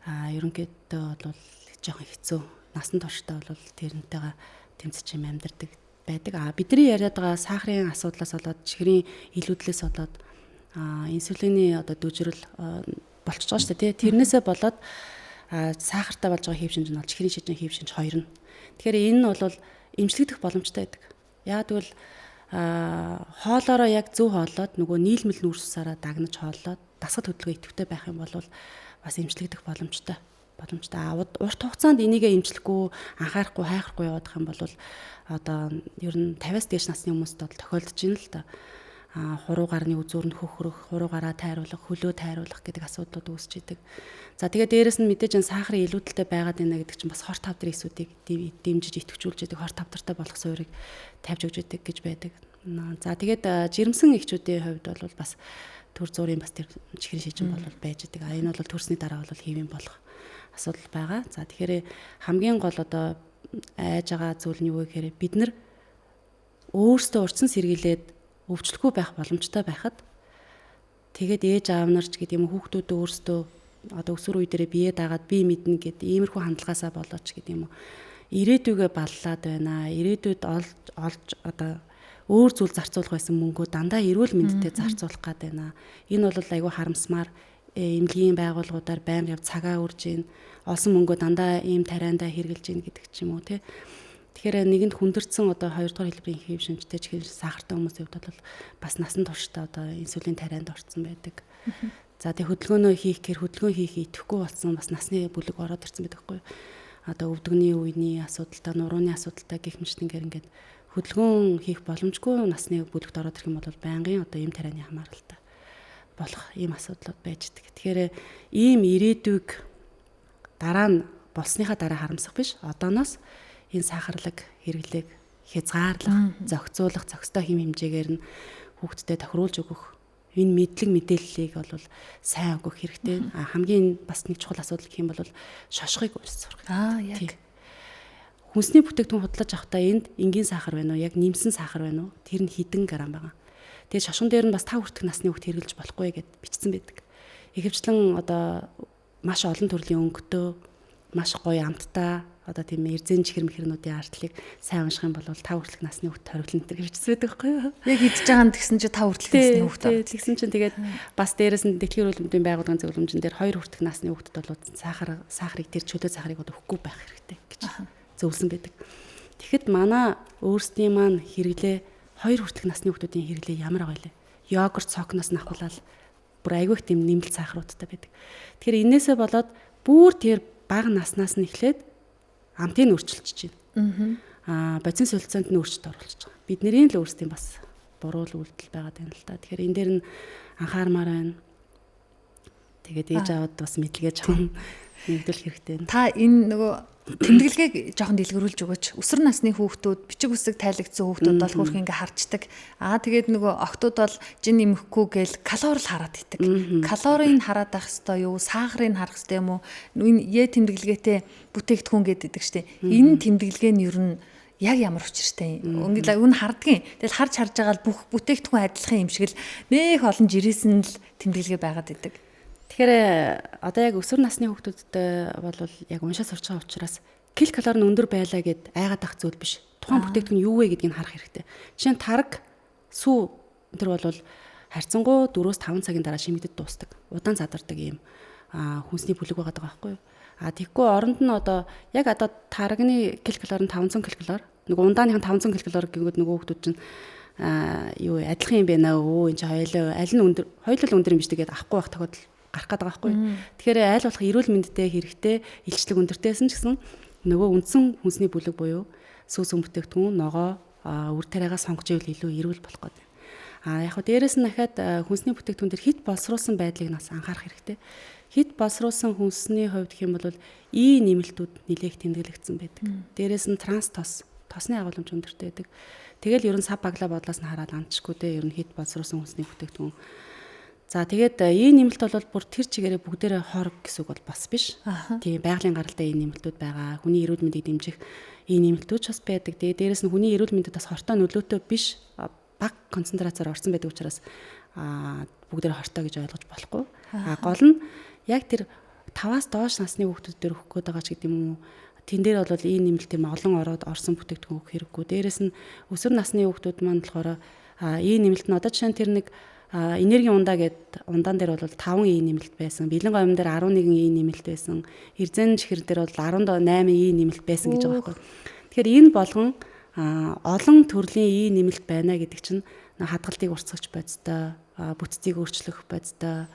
Ерөнхийдөө бол жоохон хэцүү. Насан туршдаа бол тэрнтэйгээ тэмцэж юм амьдардаг байдаг. Бидний яриад байгаа сахарын асуудлаас болоод чихрийн илүүдлээс болоод инсулины одоо дүжрэл болчихж байгаа шүү дээ тий. Тэрнээсээ болоод сахартай болж байгаа хэв шинж нь бол чихрийн шижин хэв шинж 2 нь. Тэгэхээр энэ нь бол эмчлэгдэх боломжтой байдаг. Яг тэгвэл хоолоороо яг зөв хооллоод нөгөө нийлмэл нүүрс усаараа дагнаж хооллоод дасгал хөдөлгөөн идэвхтэй байх юм бол бас эмчлэгдэх боломжтой. Урт хугацаанд энийгээ эмчлэхгүй, анхаарахгүй, хайхрахгүй явах юм бол одоо ер нь 50-аас дээш насны хүмүүст бол тохиолдож байна л да. Хуруу гарны үзүүр нь хөхрөх, хуруу гараа тайруулах, хөлөө тайруулах гэдэг асуудлууд үүсч идэг. За тэгээд дээрэс нь мэдээж энэ сахарын илүүдэлтэй байгаад байна гэдэг чинь бас хорт тавдар эсүүдийг дэмжиж идэвхжүүлж идэг, хорт тавдартай болох суурийг тавьж өгч идэг гэж байдаг. За тэгээд жирэмсэн эхчүүдийн хувьд бол бас төр зургийн бас тэр чихрийн шижин бол байж идэг. Энэ бол төрсний дараа бол хэвийн болох асуудал байгаа. За тэгэхээр хамгийн гол одоо айж байгаа зүйл нь юу вэ гэхээр бид нар өөрсдөө урьдчилан сэргийлээд өвчлөхгүй байх боломжтой байхад тэгээд ээж аав нар ч гэдэг юм хүүхдүүд өөрсдөө одоо өсвөр үе дээрээ бие даагаад бие мэднэ гэдэг иймэрхүү хандлагаасаа болооч гэдэг юм уу ирээдүгээ баллаад байна. Ирээдүйд олж одоо өөр зүйл зарцуулах байсан мөнгөө дандаа эрүүл мэндэд зарцуулах гээд байна. Энэ бол айгүй харамсмаар эмнэлгийн байгууллагуудаар байнга цагаа үрж ийн олсон мөнгөө дандаа ийм тариандаа хэрэгжилж ийн гэдэг ч юм уу тий. Тэгэхээр нэгэнд хүндэрсэн одоо 2-р хэлбэрийн хэв шинжтэй чихрийн сахартай хүмүүсийн хувьд бол бас насан туршдаа одоо инсулин тарианд орсон байдаг. За тэг хөдөлгөөнөө хийх идэхгүй болсон бас насны бүлэг ороод ирсэн байдаг байхгүй юу. Одоо өвдөгний үений асуудалтай, нурууны асуудалтай гэх мэтнээр ингээд хөдөлгөөн хийх боломжгүй насны бүлэгт ороод ирэх юм бол байнгын одоо ийм тарианы хамааралтай болох ийм асуудлууд байж идэг. Тэгэхээр ийм ирээдүйг дараа нь болсныхаа дараа харамсах биш. Одооноос энэ сахарлаг хэрэглээг хязгаарлах, зохицуулах, зохистой хэм хэмжээгээр нь хүүхдэд тохируулж өгөх энэ мэдээллийг бол сайн өгөх хэрэгтэй. Хамгийн бас нэг чухал асуудал гэх юм бол шошгыг уйлж сурах. Яг хүнсний бүтээгдэхүүн худлаж авахдаа энд энгийн сахар байна уу, яг нэмсэн сахар байна уу? Тэр нь хэдэн грамм байгаа. Тэгээд шошгон дээр нь бас 5 хүртэлх насны хүүхд хэрэглэж болохгүй гэд бичсэн байдаг. Ихэвчлэн одоо маш олон төрлийн өнгөтэй, маш гоё амттай одоо тийм эрзэн чихэр мэхрнүүдийн артлыг сайн унших юм бол 5 хүртэлх насны хүүхд хориглон энэ хэрэгжсэн байдаг байхгүй юу? Яг идж байгаа нь тэгсэн чинь 5 хүртэлх насны хүүхд. Тэгсэн чинь тэгээд бас дээрэс нь дэлхийн эрүүл мэндийн байгууллагын зөвлөмжн дээр 2 хүртэлх насны хүүхдэд бол сахарыг тэр чөлөө сахарыг одоо өгөхгүй байх хэрэгтэй гэж зөвлөсөн байдаг. Тэгэхэд манай өөрсдийн маань хэрэглээ 2 хүртэлх насны хүүхдүүдийн хэрэглээ ямар байгаа вэ? Йогурт, цокноос нь ахуулаад бүр айгүйх тийм нэмэлт сахаруудтай байдаг. Тэгэхээр энээсээ болоод бүр тэр бага наснаас нь эхлээд амтыг өөрчилж байна. Бодис солилцоонд нь өөрчлөлт оруулж байгаа. Бидний л өөрсдийн бас буруу үйлдэл байгаад байна л та. Тэгэхээр энэ дээр нь анхаармаар байна. Тэгээд ээж аваад бас мэдлэгээ жоохон нэгдүүлэх хэрэгтэй. Та энэ нөгөө тэмдэглэгийг жоохон дэлгэрүүлж өгөөч. Өсвөр насны хүүхдүүд, бичиг үсэг тайлагдсан хүүхдүүд бол хөрх ингээ харцдаг. Тэгээд нөгөө охтууд бол жин нэмэхгүй гээл калори л хараад идэг. Калорийг хараад байх хэвээр юу, сахарыг харах хэвээр юм уу? Энэ тэмдэглэгээтэй бүтээгдэхүүн гэдэг штеп. Энэ тэмдэглэгээ нь ер нь яг ямар учиртай юм. Үн хардгийн. Тэгэл харж байгаа л бүх бүтээгдэхүүн адилхан юм шиг л нэх олон жирээсэн л тэмдэглэгээ байгаад идэг. Тэгэхээр одоо яг өсвөр насны хүүхдүүдэд бол яг уншаа сурч байгаа учраас килокалори нь өндөр байлаа гэд айгаад ах зүйл биш. Тухайн бүтээгдэхүүн юу вэ гэдгийг харах хэрэгтэй. Жишээ нь тараг, сүү тэр бол харьцангуй 4-5 цагийн дараа шимэгдэд дуустдаг. Удаан задардаг юм хүнсний бүлэг байгаа байхгүй юу? Тэгэхгүй оронд нь одоо тарагны килокалори нь 500 килокалори. Нөгөө ундааных нь 500 килокалори гэнгүүт нөгөө хүүхдүүд чинь юу адилхан юм байна өө энэ чинь хоёулаа аль нь өндөр хоёулаа өндөр юм биш тэгээд авахгүй байх тохиолдол гарах гэдэг байхгүй юу? Тэгэхээр аль болох эрүүл мэндэд хэрэгтэй илчлэг өндөртэйсэн ч гэсэн нөгөө үндсэн хүнсний бүлэг буюу сүүс бүтээгдэхүүн ногоо үр тариагаа сонгож ивэл илүү эрүүл болох гэдэг. Яг хөө дээрэс нь дахиад хүнсний бүтээгдэхүүн дээр хит боловсруулсан байдлыг нас анхаарах хэрэгтэй. Хит боловсруулсан хүнсний хувьд гэх юм бол нэмэлтүүд нэлээх тэмдэглэгдсэн байдаг. Дээрээс нь тосны агуулмж өндөртэй байдаг. Тэгэл ер нь сав баглаа бодлоос нь хараад амтчгүй дээ ер нь хит боловсруулсан хүнсний бүтээгдэхүүн. За тэгээд нэмэлт бол бүр тэр чигээрээ бүгдээрээ хорог гэсэн үг бол бас биш. Тийм байгалийн гаралтай нэмэлтүүд байгаа. Хүний эрүүл мэндийг дэмжих нэмэлтүүд ч бас байдаг. Дээрээс нь хүний эрүүл мэндэд бас хортой нөлөөтэй биш бага концентрацаар орсон байдаг учраас бүгдээрээ хортой гэж ойлгож болохгүй. Гол нь яг тэр 5-аас доош насны хүүхдүүд дээр өгөх гээд байгаа ч гэдэг юм уу. Тэн дээр бол нэмэлт юм олон ороод орсон бүтээгдэхүүн өгөх хэрэггүй. Дээрээс нь өсвөр насны хүүхдүүд маань болохоор нэмэлт нь одоо жишээ нь тэр нэг энергийн ундаа гэдэг ундаан дээр бол 5 нэмэлт байсан. Бэлэн гомн дээр 11 нэмэлт байсан. Эрзэн чихэр дээр бол 18 нэмэлт байсан гэж байгаа байхгүй. Тэгэхээр энэ болгон олон төрлийн нэмэлт байна гэдэг чинь хадгалтыг уртсгч бодистой, бүтцийг өөрчлөх бодистой,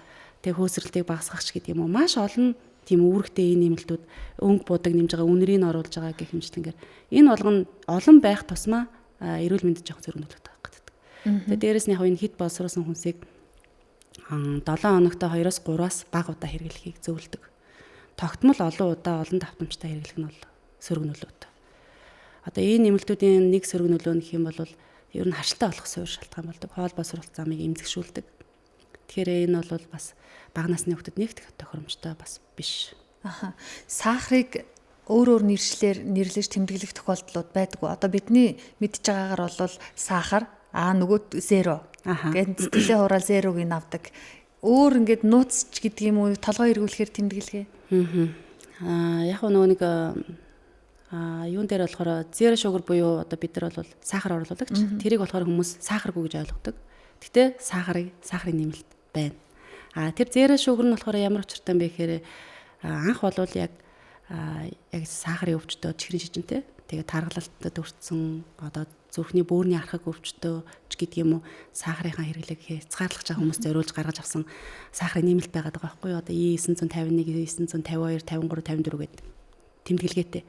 тэг хөөсрөлтийг багасгахч гэдэг юм уу. Маш олон тийм үүрэгтэй нэмэлтүүд өнгө будаг нэмж байгаа үнэрийг оруулж байгаа гэх хэмжлэнгээр энэ болгон олон байх тусмаа эрүүл мэндэд жоох зэрэг нөлөөтэй байх гэдэг. Тэгээд дээрэс нь яг энэ хит боловсруулсан хүнсийг 7 хоногт 2-3-аас бага удаа хэрэглэхийг зөвлөдөг. Тогтмол олон удаа олон давтамжтай хэрэглэх нь бол сөрөг нөлөөтэй. Одоо нэмэлтүүдийн нэг сөрөг нөлөө нь гэх юм бол ер нь харшилтай болох суурь шалтгаан болдог. Хоол боловсруулалт замыг эмзэгшүүлдэг. Тэгэхээр энэ бол бас бага насны хүүхдэд нэгт тохиромжтой бас биш. Сахарыг өөр нэрлэж тэмдэглэх тохиолдлууд байдаг. Одоо бидний мэдж байгаагаар бол сахар нөгөө зеро гэдэг сэтгэлээ хураал зерогийг авдаг. Өөр ингээд нууцч гэдэг юм уу толгой эргүүлэхээр тэмдэглэгээ. Яг нөгөө нэг юун дээр болохоор зеро шугар буюу одоо бид нар бол сахар оруулагч. Тэрийг болохоор хүмүүс сахаргүй гэж ойлгодог. Гэтэ сахарын нэмэлт байна. Тэр зеро шугар нь болохоор ямар учиртай юм бэ гэхээр анх бол яг сахарын өвчтөө чихрийн шижинтэй. Тэгээд тархалтад өртсөн одоо зүрхний бөөрийн архаг өвчтөө ч гэдэг юм уу сахарынхаа хэрэглээг хязгаарлах байгаа хүмүүс зориулж гаргаж авсан сахарын нэмэлт байгаад байгаа байхгүй юу? Одоо 951, 952, 53, 54 гэдэг тэмдэглэгээтэй.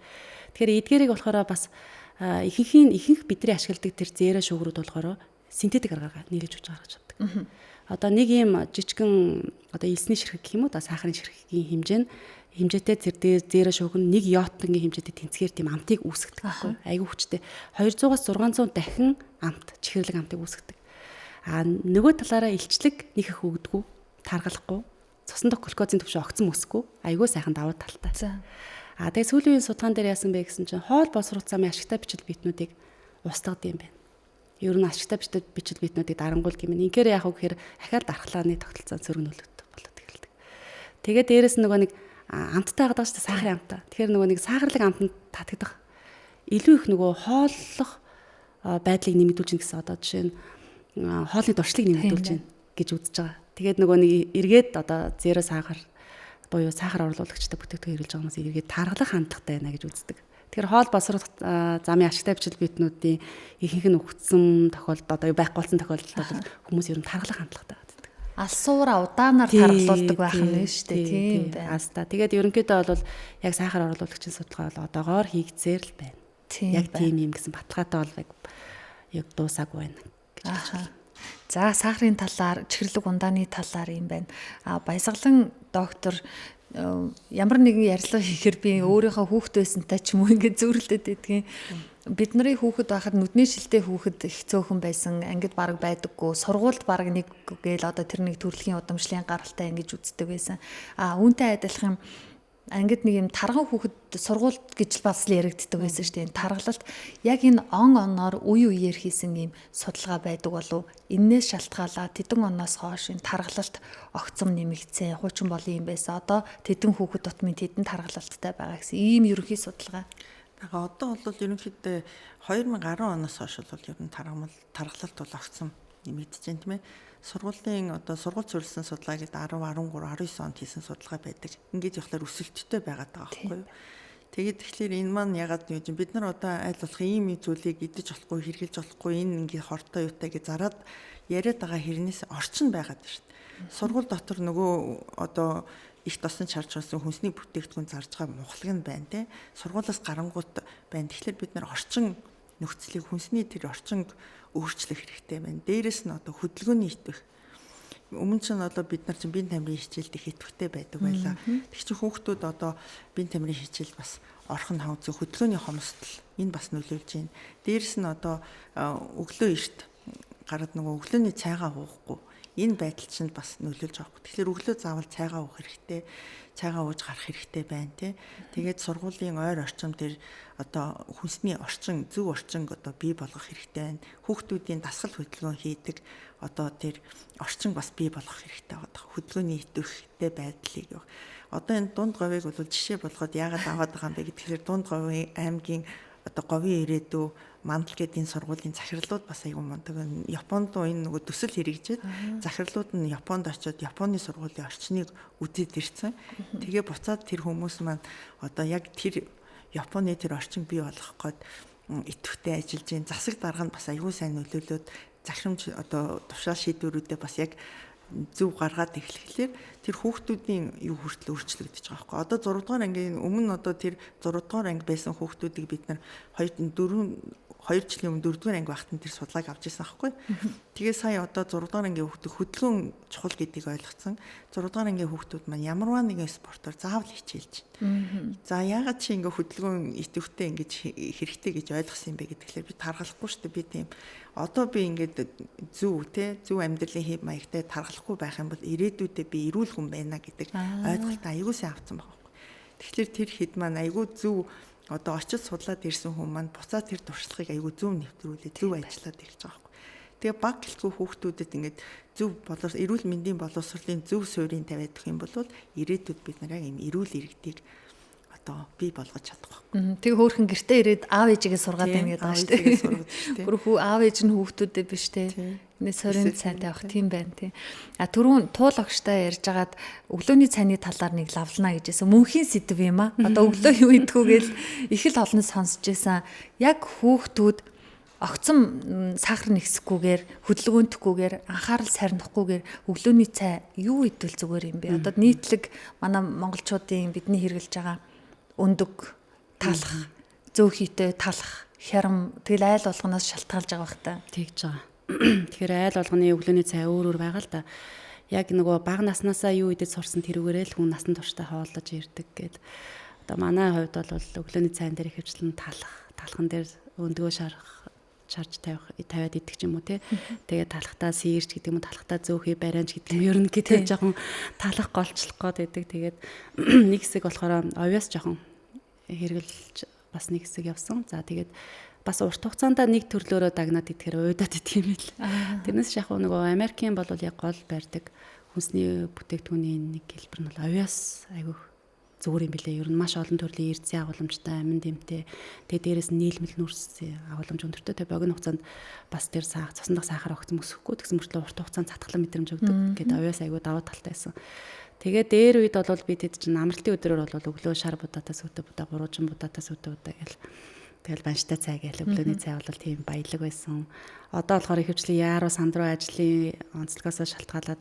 Тэгэхээр эдгээрийг болохоор бас ихэнх бидний ашигладаг тэр зеро шугрууд болохоор синтетик аргаар нийлж үж гаргаж авдаг. Одоо нэг юм жижигэн одоо элсний ширхэг гэх юм уу да сахарын ширхэгийн хэмжээтэй тэр зеро шугар нэг йотынгийн хэмжээтэй тэнцгээр тийм амтыг үүсгэдэг байхгүй айгүй хүчтэй 200-аас 600 дахин амт чихэрлэг амтыг үүсгэдэг. Нөгөө талаараа илчлэг нэг их өгдөггүй таргалахгүй цусан дох глюкозын түвшин огцон өсөхгүй айгүй сайхан давуу талтай. Тэгээ сүүлийн үеийн судалгаан дээр яасан бэ гэсэн чинь хоол боловсруулалт замын ашигтай бичил биетнүүдийг устгадаг юм байна. Ер нь ашигтай бичил биетнүүдийг дарангуул гэмээр инхээр яг үгээр ахаар дархлааны тогтолцоо зөрг нөлөөтэй болоод эхэлдэг. Тэгээд дээрэс нь нөгөө нэг амттай байгаа шүү дээ сахарын амттай. Тэгэхээр нөгөө нэг сахарлаг амтанд татагдах илүү их нөгөө хооллох байдлыг нэмэгдүүлж гэсэн одоо жишээ нь хоолны дуршлыг нэмэгдүүлж гэж үзэж байгаа. Тэгээд нөгөө нэг эргээд одоо зеро сахар буюу сахар оруулагчтай бүтээгдэхүүн хэрэглэж байгаа хүмүүс эргээд тархалах хандлагатай байна гэж үздэг. Тэгэхээр хоол боловсруулалт замын ашигтай бичил биетнүүдийн ихэнх нь өгцсөн тохиолдолд одоо байхгүй болсон тохиолдолд хүмүүс ер нь тархалах хандлагатай байдаг. Алсуура удаанаар тархалуулдаг байх нь шүү дээ. Тийм байна. Тэгээд ерөнхийдөө бол яг сахар оруулагчийн судалгаа бол одоогоор хийгдсээр л байна. Яг тийм юм гэсэн баталгаатай бол яг дуусаагүй байна гэж байна. За сахарын талаар, чихэрлэг ундааны талаар юм байна. Баясгалан доктор ямар нэгэн ярилцлага хийхээр би өөрийнхөө хүүхдээсэнтэй ч юм уу ингээд зөөрлөдөд байдгийн. Бидний хүүхэд байхад нүдний шилтэй хүүхэд их цөөхөн байсан. Ангид бараг байдаггүй. Сургуульд бараг нэг гээл одоо тэр нэг төрөлхийн удамшлын гаралтай ингэж үздэг байсан. Үүнтэй адилхан ангид нэг юм тарган хүүхэд сургуульд гэж бас л яригддаг байсан шүү дээ. Энэ таргалалт яг энэ оноор үе үеэр хийсэн ийм судалгаа байдаг болов. Эннээс шалтгаалаад тэдэн оноос хойш энэ таргалалт огцом нэмэгдсэн. Хуучин болон юм байсан. Одоо тэдэн хүүхэд тутмын тэдэн таргалалттай байгаа гэсэн ийм ерөнхий судалгаа. Одоо бол ерөнхийдөө 2010 оноос хойш бол ер нь таргалалт бол огцом нэмэгдэж байна тийм ээ. Сургуулийн сургууль зөвлөсөн судалгаа гэдэг 10, 13, 19 онд хийсэн судалгаа байдаг. Ингээд явахлаар өсөлттэй байгаад байгаа байхгүй юу? Тэгээд тэгэхээр энэ маань ягаад юу юм бид нар одоо аль болох ийм зүйлийг идэж болохгүй, хэрглэж болохгүй энэ ингээд хортой юутай гэж зараад яриад байгаа хэрнээс орчин байгаад байна шүү дээ. Сургууль дотор нөгөө их тосон чарж болсон хүнсний бүтээгдэхүүн зарж байгаа мухлаг нь байна те. Сургуулиас гарангуут байна. Тэгэхээр бид нар орчин нөхцөлийг хүнсний тэр орчинг өөрчлөх хэрэгтэй байна. Дээрээс нь хөдөлгөөний итгэх. Өмнө нь бид нар чинь биеийн тамирын хичээлд их идэвхтэй байдаг байлаа. Тэг чи хүүхдүүд биеийн тамирын хичээл бас орхон хавцаг хөдөлгөөний хомсдол энэ бас нөлөөлж байна. Дээрээс нь өглөө эрт гараад нөгөө өглөөний цайгаа уухгүй. Энэ байдал чинь бас нөлөөлж байгаа. Тэгэхээр өглөө заавал цайгаа уух хэрэгтэй. Цайгаа ууж гарах хэрэгтэй байна тий. Тэгээд сургуулийн ойр орчим тэр хүнсний орчин, зөв орчин бий болгох хэрэгтэй байна. Хүүхдүүдийн дасгал хөдөлгөөн хийдэг тэр орчин бас бий болгох хэрэгтэй байгаа. Хөдөлгөөний идэвхтэй байдлыг энэ дунд говийг бол жишээ болгоод яагаад аваад байгаа юм бэ гэхээр дунд говийн аймгийн говийн ирээдүй мандал гэдэг энэ сургуулийн захирлууд бас аягүй мундаг. Японд энэ нөгөө төсөл хэрэгжээд захирлууд нь Японд очиод Японы сургуулийн орчныг үзээд ирсэн. Тэгээ буцаад тэр хүмүүс маань яг тэр Японы тэр орчин бий болгох гээд идэвхтэй ажиллаж байна. Засаг дарга нь бас аягүй сайн нөлөөлөд захирамж тушаал шийдвэрүүдээ бас яг зөв гаргаад эхлэхлээр тэр хүүхдүүдийн юу хүртэл өөрчлөгдөж байгаа байхгүй. Одоо 6 дугаар ангийн өмнө тэр 6 дугаар анги байсан хүүхдүүдийг бид нар 2 жилийн өмнө 4 дугаар анги байхад тэр судалгааг авч ирсэн байхгүй. Тэгээ сая 6 дугаар ангийн хүүхдүүд хөдөлгөөн чухал гэдгийг ойлгоцсон. 6 дугаар ангийн хүүхдүүд маань ямарваа нэгэн спортоор заавал хичээлж байна. За яагаад чи ингээ хөдөлгөөн идэвхтэй ингэж хэрэгтэй гэж ойлгосон юм бэ гэдгээр би тархалахгүй шүү дээ. Би тийм би ингээд зөв амьдралын хэв маягтай тархалахгүй байх юм бол ирээдүйдээ би эрүүл хүн байна гэдэг ойлголт аягүй сайн авсан байгаа байхгүй. Тэгэхээр тэр хэд маань аягүй зөв очиж судлаад ирсэн хүн маань буцаад тэр туршлагыг аягүй зөв нэвтрүүлээд зөв ажиллаад эхэлж байгаа байхгүй. Тэгээ баг гэлтгүй хүүхдүүдэд ингээд зөв эрүүл мэндийн боловсролын зөв суурийг тавиад өгөх юм бол ирээдүйд бид нар яг ийм эрүүл иргэдийг бий болгож чадах байхгүй. Тэгээ хөөхөн гэртээ ирээд аав ээжигээ сургаад байна гэдэг байна шүү дээ. Гүр аав ээж нь хүүхдүүдэд биш те. Энэ сорин цайтай авах тийм байна те. Түрүүн туул огштой ярьж агаад өглөөний цайны талаар нэг лавлана гэжсэн. Мөнхийн сэдв юм аа. Өглөө юу идэггүйгээл их л олон сонсож байсан. Яг хүүхдүүд огцом сахар нэгсэхгүйгээр, хөдөлгөөнтөхгүйгээр, анхаарал сарнихгүйгээр өглөөний цай юу идвэл зүгээр юм бэ? Нийтлэг манай монголчуудын бидний хэрэгжилж байгаа өндөг, талах, зөөх хийтэй талах, хярам тэгэл айл болгоноос шалтгаалж байгаа бах та. Тэгж байгаа. Тэгэхээр айл болгоны өглөөний цай өөр байгаа л да. Яг нөгөө бага наснаасаа юу идэж сурсан тэрүүгээрээ л хүн насан туршдаа хооллож ирдэг гэд. Одоо манай хувьд бол өглөөний цайн дээр ихэвчлэн талхан дээр өндгөө шарж тавиад идэх ч юм уу те. Тэгээд талхтаа сэрж гэдэг юм уу, талхтаа зөөхий барианч гэдэг юм ер нь гэдэг жоохон талах голчлох гээд байдаг. Тэгээд нэг хэсэг болохоор овёс жоохон хэрглэж бас нэг хэсэг явсан. За тэгээд бас урт хугацаанд нэг төрлөөрөө дагнаад идэхээр уйдаад идэх юм бэл. Тэрнээс яг нөгөө Америкийн бол яг гол барьдаг хүнсний бүтээгдэхүүний нэг хэлбэр нь бол овёс айгүй зүгээр юм билээ. Ер нь маш олон төрлийн эрдэсийн агуулмжтай, амин дэмтэй. Тэгээ дээрээс нь нийлмэл нүрс агуулмж өндөртэй. Тэгээ богино хугацаанд бас тэр цусан дах сахар огцом өсөхгүй тэгсэн мөртлөө урт хугацаанд цатгалан мэдрэмж өгдөг. Гэдэг овёс айгүй давуу талтай байсан. Тэгээ дээр үед бол би тэд чинь амралтын өдрөөр бол өглөө шар будаатаа сүтэ будаа, гурван будаатаа сүтэ будаа гэл. Тэгэл банштай цай гээл өглөөний цай бол тийм баялаг байсан. Одоо болохоор ихэвчлэн яаруу санд руу ажлын онцлогоос шалтгаалаад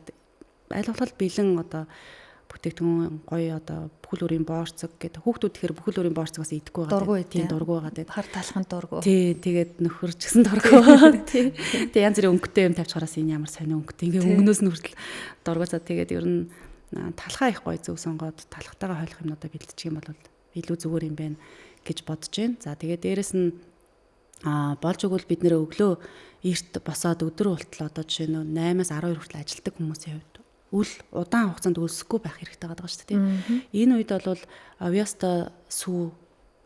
аль болох бэлэн бүтээгдэхүүн гоё бүхэл бүрийн боорцог гэдэг хүүхдүүд тэгэхээр бүхэл бүрийн боорцогоос идэхгүй байгаа. Тийм дургу байгаа. Хар талхан дургу. Тий, тэгээд нөхөр ч гэсэн дургу. Тий. Тэгээд янз бүрийн өнгөтэй юм тавьж хараас энэ ямар сонио өнгөтэй. Ингээ өнгнөөс нь хүртэл дургуцаа тэгээд ер нь талхаа их гоё зөв сонгоод талхтайгаа хойлох юмнуудаа бэлдчих юм бол илүү зүгээр юм байна гэж бодож байна. За тэгээд дээрэс нь болж өгвөл бид нэр өглөө эрт босоод өдөр болтол одоо жишээ нь 8-аас 12 хүртэл ажилтдаг хүмүүсийн хувьд үл удаан хугацаанд өлсөхгүй байх хэрэгтэй байгаа шүү дээ. Энэ үед бол авьяастай сүү,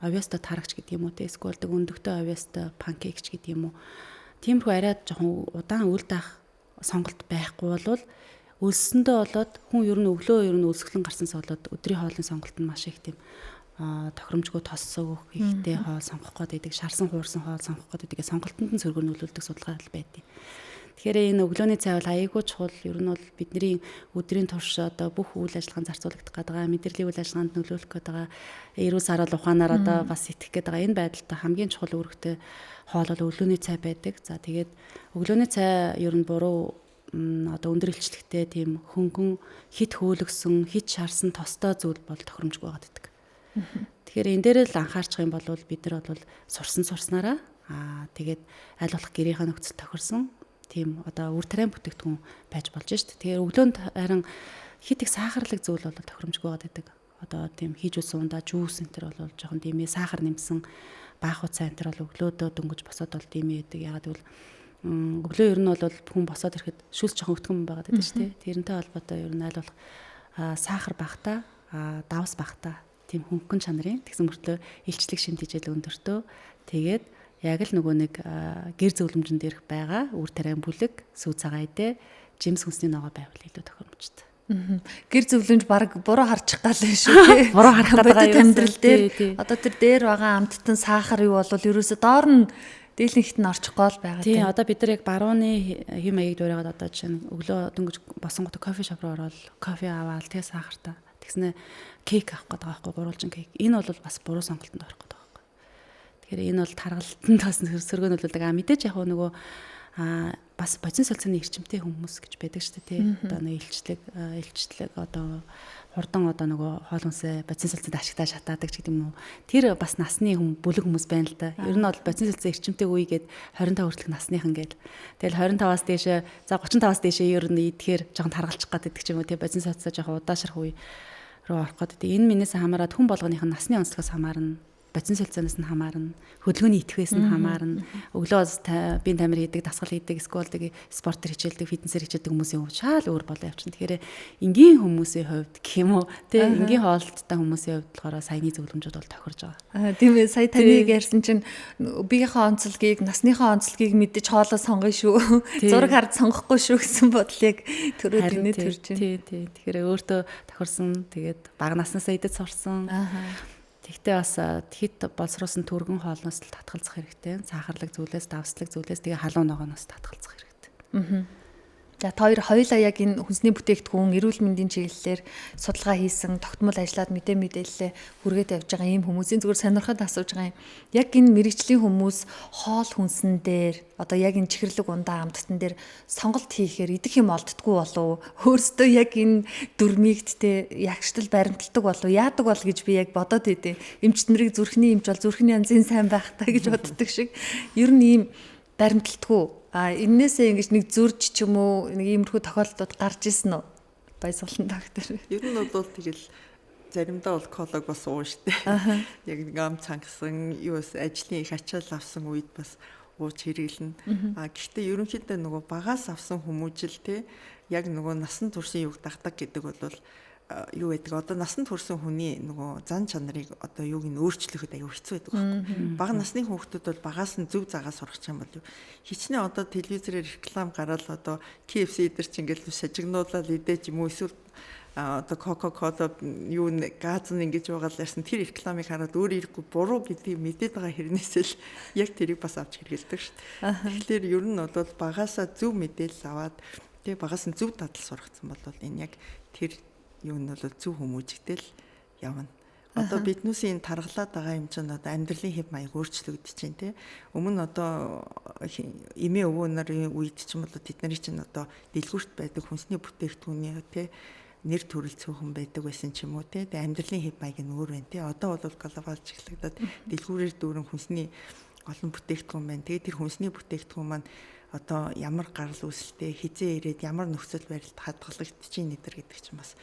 авьяастай тарагч гэдэг юм уу те, эсвэл өндөгтэй авьяастай панкейкч гэдэг юм уу. Тиймэрхүү арай жоохон удаан үл даах сонголт байхгүй бол өлсөндөө болоод хүн ер нь өлсгөлэн гарсанаас болоод өдрийн хоолны сонголт нь маш их тийм тохиромжгүй тоссог ихтэй хоол сонгох гээд байдаг, шарсан хуурсан хоол сонгох гээд байдаг. Сонголтонд нь сөргөр нөлөөлдөг судалгаа байдیں۔ Тэгэхээр энэ өглөөний цай бол аягүй чухал. Ер нь бол бидний өдрийн турш одоо бүх үйл ажиллагаанд зарцуулагдах гэдэг, мэдрэлийн үйл ажиллагаанд нөлөөлөх гэдэг, эрүүл сарал ухаанаар одоо бас итгэх гэдэг энэ байдалтай хамгийн чухал үүрэгтэй хоол бол өглөөний цай байдаг. За тэгээд өглөөний цай ер нь буруу одоо өндөр илчлэгтэй тийм хөнгөн хит хөөлгсөн, хит шарсан тостой зүйл бол тохиромжгүй байгаад байдаг. Тэгэхээр энэ дээр л анхаарчих юм бол бид нар бол сурснараа тэгээд аль болох гэрийнхаа нөхцөл тохирсон тийм одоо үр тариан бүтээгдэхүүн байж болж шít. Тэгэхээр өглөөнд харин хит их сахарлаг зүйл бол тохиромжгүй байгаад байдаг. Одоо тийм хийж үсэн ундаа жуус энэ төр бол жоохон тийм сахар нэмсэн баах уцаа энэ төр бол өглөөдөө дөнгөж босоод бол тийм байдаг. Ягаад гэвэл өглөө ер нь бол хүн босоод ирэхэд шүлс жоохон өвтгөн байгаад байдаг шүү дээ. Тэрнтэй холбоотой ер нь аль болох сахар багтаа, давс багтаа тийм хөнгөн чанарын тэгсэн мөртлөө илчлэг шимтгийжэл өндөртөө тэгээд яг л нөгөө нэг гэр зөвлөмжөнд дээрх байгаа үр тариан бүлэг, сүү цагаан идэ, жимс хүнсний ногоо байвал илүү тохиромжтой. Гэр зөвлөмж баг буруу харчих гал шүү тий. Буруу харах гэдэг амьдрал дээр одоо тэр дээр байгаа амттан сахар юу бол ерөөсө доор нь дийлэнхт нь орчихгоо л байгаа тий. Одоо бид нар яг барууны хэм маягийг дуурайгаад одоо чинь өглөө дөнгөж босонгот кофе шоп руу ороод кофе аваад тэгээ сахартай тэгснэ кейк авах гэдэг байхгүй гурвалжин кейк. Энэ бол бас буруу сонголтонд орох гэдэг байхгүй. Тэгэхээр энэ бол таргалтанд бас сөргөө нөлөөлдөг. Мэдээж яг нөгөө бас бодис солилцооны эрчимтэй хүмүүс гэж байдаг шүү дээ тий. Одоо нэг илчлэг одоо хурдан одоо нөгөө хоол хүнсээ бодис солилцоонд ашигтаа шатаадаг ч гэдэг юм уу. Тэр бас насны бүлэг хүмүүс байна л да. Ер нь бол бодис солилцоо эрчимтэй үегээд 25 хүртэлх насныхан гээл. Тэгэл 25-аас дээшээ за 35-аас дээшээ ер нь идэхээр жоохон таргалчих гэдэг ч юм уу тий. Бодис солилцоо жоохон удаашрах үе руу орох гэдэг. Энэ минээс хамаарат хүн болгоных нь насны онцлогоос хамаарна. Бодис солилцооноос нь хамаарна, хөдөлгөөний идэхээс нь хамаарна. Өглөө биеийн тамир хийдэг, дасгал хийдэг, сквол дэг, спортер хичээлдэг, фитнесээр хичээлдэг хүмүүсийн хувьд шал өөр болоо явчихна. Тэгэхээр энгийн хүмүүсийн хувьд гэх юм уу, тий энгийн хоолттой хүмүүсийн хувьд болохоор саяны зөвлөмжүүд бол тохирж байгаа. Тийм ээ, сая таныг ярьсан чинь биеийнхээ онцлогийг, насныхаа онцлогийг мэдээж хоолоо сонгоно шүү. Зураг хард сонгохгүй шүү гэсэн бодлыг төрөөд инээ төрж байна. Тий. Тэгэхээр өөртөө тохирсон, тэгээд бага наснаасаа идэж сурсан. Тэгтээ бас хит боловсруулсан түргэн хоолноос л татгалзах хэрэгтэй. Сахарлаг зүйлээс, давслаг зүйлээс тэгээ халуун ногооноос татгалзах хэрэгтэй. За хоёулаа яг энэ хүнсний бүтээгдэхүүн, эрүүл мэндийн чиглэлээр судалгаа хийсэн, тогтмол ажиллаад мэдээлэлээ хүргээд явж байгаа ийм хүмүүсийн зүгээр сонирхоод асууж байгаа юм. Яг энэ мэрэгжлийн хүмүүс хоол хүнсэн дээр одоо яг энэ чихэрлэг ундаа амттан дээр сонголт хийхээр идэх юм олддгүй болов уу? Өөрөөсөө яг энэ дүрмийгдтэй ягштал баримталдаг болов уу? Яадаг бол гэж би яг бодоод идэв. Эмч нарыг зүрхний эмч бол зүрхний янзын сайн байх та гэж боддог шиг. Ер нь ийм баримталдаггүй. Эннээсээ ингэж нэг зүрж ч юм уу нэг иймэрхүү тохиолдлууд гарч ирсэн үү? Баясгалан доктор. Ер нь бол тэгэл заримдаа бол колог бас ууш штэ. Яг нэг ам цангасан юус ажлын их ачаал авсан үед бас ууж хэрэглэнэ. Гэхдээ ерөнхийдөө нөгөө багаас авсан хүмүүжил те яг нөгөө насан туршийн юг дагдаг гэдэг бол юу гэдэг одоо насанд хүрсэн хүний нөгөө зан чанарыг одоо юуг нь өөрчлөхөд аюу хэцүү байдаг байхгүй. Бага насны хүүхдүүд бол багаас нь зөв загаа сурах юм бол хичнээн одоо телевизээр реклам гараад одоо KFC дээр ч ингээл сажигнуулаад идэж юм уу эсвэл одоо Coca-Cola юу газ нь ингэж байгаа л ярьсан тэр рекламыг хараад өөр ирэхгүй буруу гэдгийг мэдээд байгаа хэрнээсээ л яг тэрийг бас авч хэрэгэлдэг шүү дээ. Тэгэхээр ер нь бол багаасаа зөв мэдээлэл аваад тэгээ багаас нь зөв дадал сургацсан бол энэ яг тэр юу нь бол зөв хүмүүжигдэл явна. Одоо биднүүсийн таргалаад байгаа юм чинь одоо амьдралын хэв маяг өөрчлөгдөж чинь тий. Өмнө одоо эмээ өвөө нарын үед ч юм бол тэдний чинь одоо дэлгүүрт байдаг хүнсний бүтээгдэхүүний тий нэр төрөл цөөхөн байдаг байсан ч юм уу тий. Амьдралын хэв маяг нь өөр байна тий. Одоо бол глобалж эхлэгдээд дэлгүүрээр дүүрэн хүнсний олон бүтээгдэхүүн байна. Тэгээ тэр хүнсний бүтээгдэхүүн маань одоо ямар гарал үүсэлтэй хизээ ирээд ямар нөхцөл байдалд хадгалагдаж ийн нэтер гэдэг чинь бас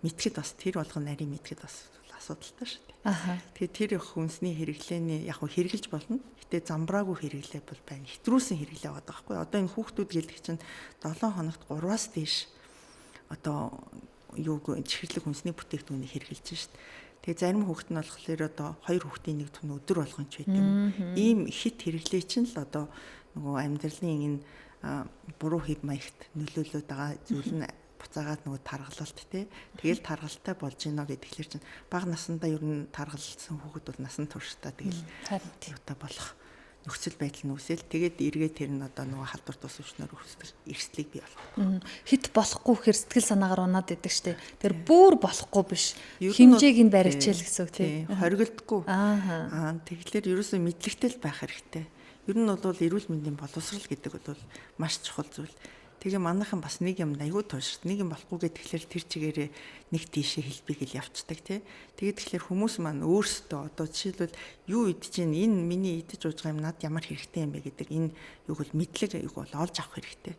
мэдхэд бас тэр болгоно нарийн мэдхэд бас асуудалтай шүү дээ. Тэгээ тэр хүнсний хэрэглээний яг хөө хэрэгжилж болно. Гэтэ замбраагүй хэрэглээ бол байна. Хэтрүүлсэн хэрэглээ байгаа байхгүй. Одоо энэ хүүхдүүд гэлдэг чинь 7 хоногт 3-аас дээш одоо юу чихэрлэг хүнсний бүтээгдэхүүнийг хэрэгжилж шít. Тэгээ зарим хүүхэд нь болохоор одоо 2 хүүхдийн нэг түн өдөр болгон ч байдаг юм. Ийм хит хэрэглээ чинь л одоо нөгөө амьдралын энэ буруу хэв маягт нөлөөлөд байгаа зүйл нь буцаагаад нөгөө таргалалт тий. Тэгэл таргалтай болж гинэ гэхэлэр чинь бага насндаа ер нь таргалсан хүүхэд бол насан туршдаа тэгэл одоо болох нөхцөл байдал нь үсэл тэгээд эргээ тэр нь одоо нөгөө халдвар тус өвчнөр өрсөлдөх эрсдлийг бий болгох. Хит болохгүй гэхээр сэтгэл санаагаар унаад идэг штэ. Тэр бүр болохгүй биш. Хэмжээг нь барьчихэл гэсэн үг тий. Хоригддаггүй. Тэгэхээр ерөөсөө мэдлэгтэй л байх хэрэгтэй. Ер нь бол эрүүл мэндийн боловсрал гэдэг бол маш чухал зүйл. Тэгээ манайхан бас нэг юм аягүй туушрт нэг юм болохгүй гэхэлэр тэр чигээрээ нэг тийшээ хэлбэг ил явцдаг тий. Тэгээд тэгэхээр хүмүүс маань өөрсдөө одоо жишээлбэл юу идэж чинь энэ миний идэж ууж байгаа юм над ямар хэрэгтэй юм бэ гэдэг энэ юг бол мэдлэг юг бол олж авах хэрэгтэй.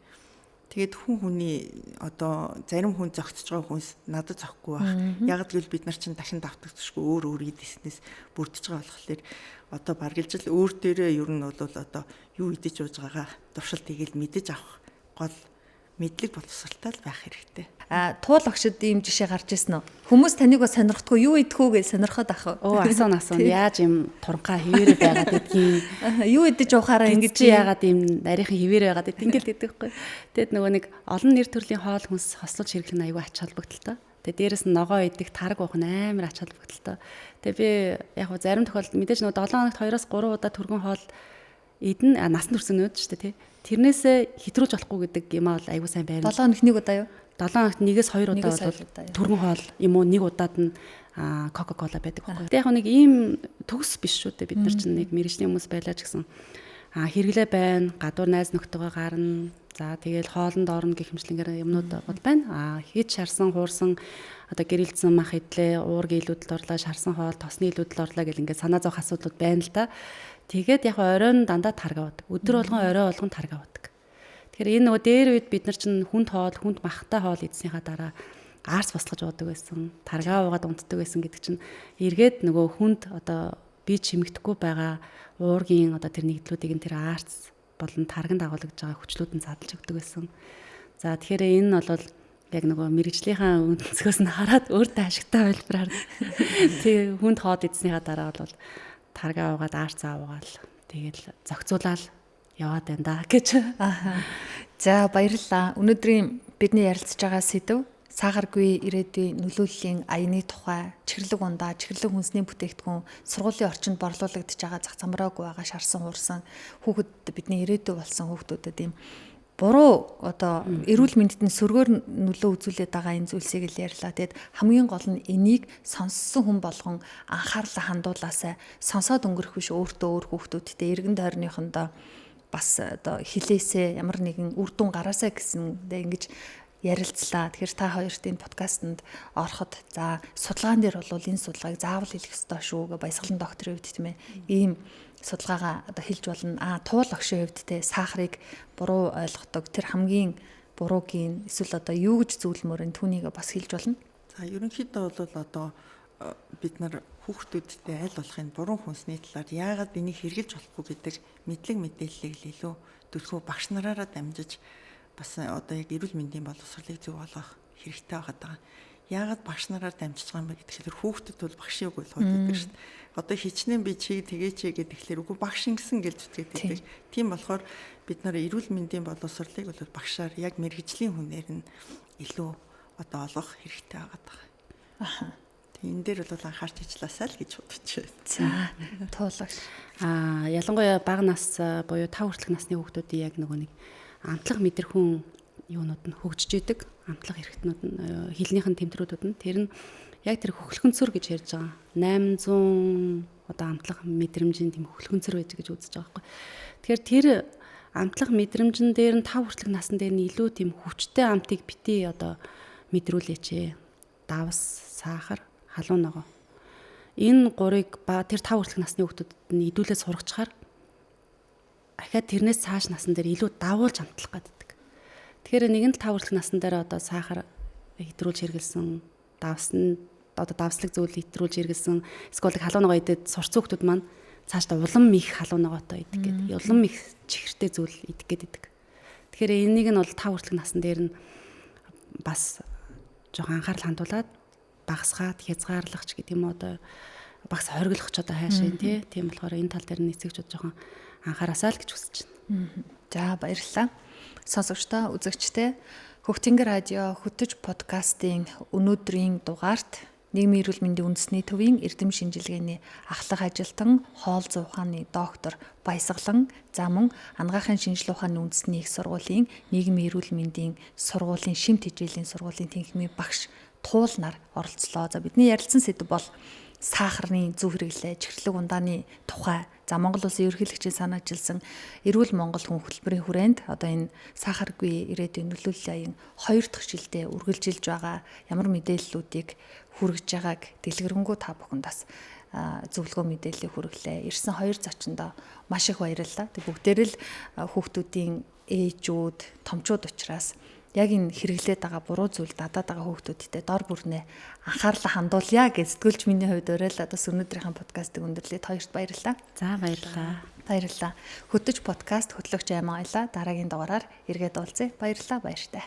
Тэгээд хүний одоо зарим хүн зөгцөж байгаа хүнс надад зөхгүй байх. Яг гэвэл бид нар чинь дахин давтагдчихгүй өөр идэснээс бүрдэж байгаа болохоор одоо баргалж л өөр дээрээ ер нь бол одоо юу идэж ууж байгаагаа туршилт хийгээл мэдэж авах гол мэдлэг боловсралтай л байх хэрэгтэй. Туул огшид ийм жишээ гарч ирсэн үү? Хүмүүс таныг бас сонирхдаггүй юу идэх үү гэж сонирхоод ах. Асуун яаж юм туранхаа хിവэрэ байгаад гэдгийг юу идэж уухаараа ингэж яагаад ийм нарийнхан хിവэрэ байгаад ингээд идэхгүй. Тэгэд нөгөө нэг олон нэр төрлийн хоол хүнс хослуулж хэрэглэх нь аюу ач холбогдолтой. Тэгээ дээрэс нь ногоо идэх тараг уух нь амар ач холбогдолтой. Тэгээ би яг хөө зарим тохиолдолд мэдээж нөгөө 7 хоногт 2-3 удаа түргэн хоол идэн насан туршнууд шүү дээ тий. Тэрнээсээ хэтрүүлж болохгүй гэдэг юм аа бол аюу сайн байна. 7 хоногт 1 удаа юу? 7 хоногт 1-2 удаа бол түргэн хоол юм уу нэг удаад нь Coca-Cola байдаг байхгүй. Тэгээ яг нэг ийм төгс биш шүү дээ. Бид нар чинь нэг мэргэжлийн хүмүүс байлаа ч гэсэн хэрэглээ байна, гадуур найз нөхдөйгөө гарна. За тэгэл хоолнд орно гэх хэмжлэнгээр юмнууд бод байна. Хийж шарсан, хуурсан одоо гэрэлцсэн мах идлээ, уургийн илүүдэлд орлоо, шарсан хоол, тосны илүүдэлд орлоо гэл ингээд санаа зовх асуудлууд байна л да. Тэгээд яг оройн дандаа таргаваад. Өдөр болгон орой болгон таргаваад. Тэгэхээр энэ нөгөө дээр үед бид нар чинь хүнд махтай хоол идсэнийхаа дараа аарс бослогож уудаг байсан. Таргаа уугаад унтдаг байсан гэдэг чинь эргээд нөгөө хүнд одоо бие чимэгдэхгүй байгаа уургийн одоо тэр нэгдлүүдийг тэр аарс болон тарганд агуулж байгаа хүчлүүд нь задлж өгдөг байсан. За тэгэхээр энэ нь бол яг нөгөө мэрэгжлийнхаа өнцгөөс нь хараад өөртөө ашигтай хэлбэрээр тэг хүнд хоод идснийхаа дараа бол таргаа уугаад аарц уугаал тэгэл зохицуулаад яваад байна да гэж. За баярлалаа. Өнөөдрийн бидний ярилцж байгаа сэдв сахаргүй ирээдүйн нөлөөллийн аяны тухай, чихэрлэг ундаа, чихэрлэг хүнсний бүтээгдэхүүн, сургуулийн орчинд борлуулагдж байгаа зах замраагүй байгаа шарсан хуурсан хүүхэд бидний ирээдүй болсон хүүхдүүдэд ийм буруу одоо эрүүл мэндэд нь сөргөөр нөлөө үзүүлээд байгаа энэ зүйлсийг л ярьлаа. Тэгэд хамгийн гол нь энийг сонссон хүн болгон анхаарлаа хандуулаасай сонсоод өнгөрөх биш өөртөө өөр хүүхдүүдтэй эргэн тойрныхондоо бас одоо хилээсээ ямар нэгэн үр дүн гараасай гэсэндээ ингэж ярилцлаа. Тэгэхээр та хоёрт энэ подкастэнд ороход за судалгаан дээр бол энэ судалгааг заавал хэлэх ёстой шүү гэж баясгалан докторийн хувьд тийм ээ ийм судалгаагаа одоо хэлж болно. Туул огшийн хувьд те сахарыг буруу ойлгодог. Тэр хамгийн буруугийн эсвэл одоо юу гэж зөвлөмөр энэ түүнийг бас хэлж болно. За ерөнхийдөө бол одоо бид нар хүүхдүүдтэй аль болохын буруу хүнсний талаар яагаад энийг хэрэгжилж болохгүй гэдэг мэдлэг мэдээллийг л илүү төлхөө багш нараараа дамжиж бас одоо яг эрүүл мэндийн боловсролыг зөв болгох хэрэгтэй байгаа. Яагаад багш нараар дамжиж байгаа юм бэ гэхээр хүүхдэд бол багшийн үг ойлгоод байдаг шүү дээ. Одоо хичнээн би чиг тэгээч гэхээр үгүй багш ингэсэн гэж зүтгээд байдаг. Тийм болохоор бид нар эрүүл мэндийн боловсролыг бол багшаар яг мэргэжлийн хүнээр нь илүү одоо олгох хэрэгтэй байгаа. Энэ дээр бол анхаарч ажилласаа л гэж бодож байна. За туулагч. Ялангуяа бага нас буюу 5 хүртэлх насны хүүхдүүдийн яг нөгөө нэг амтлах мэдрэхүүн юунууд нь хөгжиж идэг. Амтлах эрхтнүүд нь хилнийхэн тэмдрүүдүүд нь тэр нь яг тэр хөхлөхөнцөр гэж ярьж байгаа. 800 одоо амтлах мэдрэмжийн тийм хөхлөхөнцөр байж гэж үзэж байгаа байхгүй. Тэгэхээр тэр амтлах мэдрэмжэн дээр нь 5 хүртэлх насн дээр нь илүү тийм хүчтэй амтыг бити одоо мэдрүүлээч. Давс, сахар, халуун ногоо. Энэ гурыг тэр 5 хүртэлх насны хүүхдүүдэд нь идүүлээ сургачаар ахаад тэрнээс цааш насан дээр илүү давуулж амтлах гэдэг. Тэгэхээр нэгэн 5 хүртэлх насн дээр одоо сахар хэтрүүлж хэрэгэлсэн, давслаг зүйл хэтрүүлж хэрэгэлсэн, эсвэл халуун ногоо идээд сурц хүүхдүүд маань цаашдаа улам их халуун ногоотой идэх гэдэг. Улам их чихэртэй зүйл идэх гэдэг. Тэгэхээр энийг нь бол 5 хүртэлх насн дээр нь бас жоохон анхаарал хандуулад багасгаад хязгаарлах ч гэдэг юм одоо багс хориглох ч одоо хайшаа тийм болохоор энэ тал дээр нэцэгчүүд жоохон анхаараасаа л гэж хүсэж байна. За баярлалаа. Сонсогчдоо үзэгчдээ Хөгтөнгөр радио хөтөж подкастын өнөөдрийн дугаарт нийгмийн эрүүл мэндийн үндэсний төвийн эрдэм шинжилгээний ахлах ажилтан хоол зүй ухааны доктор Баясгалан за мөн анагаахын шинжилгээ ухааны үндэсний их сургуулийн нийгмийн эрүүл мэндийн сургуулийн шимт хичээлийн сургуулийн тэнхимийн багш Туул нар оролцлоо. За бидний ярилцсан сэдв бол сахарны зөв хэрэглээ, чихэрлэг ундааны тухай. За Монгол Улсын ерөнхийлөгчийн санаачилсан эрүүл Монгол хүн хөтөлбөрийн хүрээнд одоо энэ сахаргүй ирээдүйн нөлөөллийн аян 2 дахь жилдээ үргэлжилж байгаа ямар мэдээллүүдийг хүргэж байгааг дэлгэрэнгүй та бүхэндээс зөвлөгөө мэдээллийг хүргэлээ. Ирсэн 2 зочиндоо маш их баярлалаа. Тэг бүгдээр л хүүхдүүдийн ээжүүд, томчууд учраас яг энэ хэрэглээд байгаа буруу зүйл дадаад байгаа хүүхдүүдтэй дор бүрнээ анхаарлаа хандуулъя гэж сэтгүүлч миний хувьд уриалаад бас өнөөдрийнхээ подкастыг өндөрлээд хоёрт баярлалаа. За баярлалаа. Баярлалаа. Хөтөж подкаст хөтлөгч Аймаг Аяла дараагийн дугаараар эргээд уулзъя. Баярлалаа баяртай.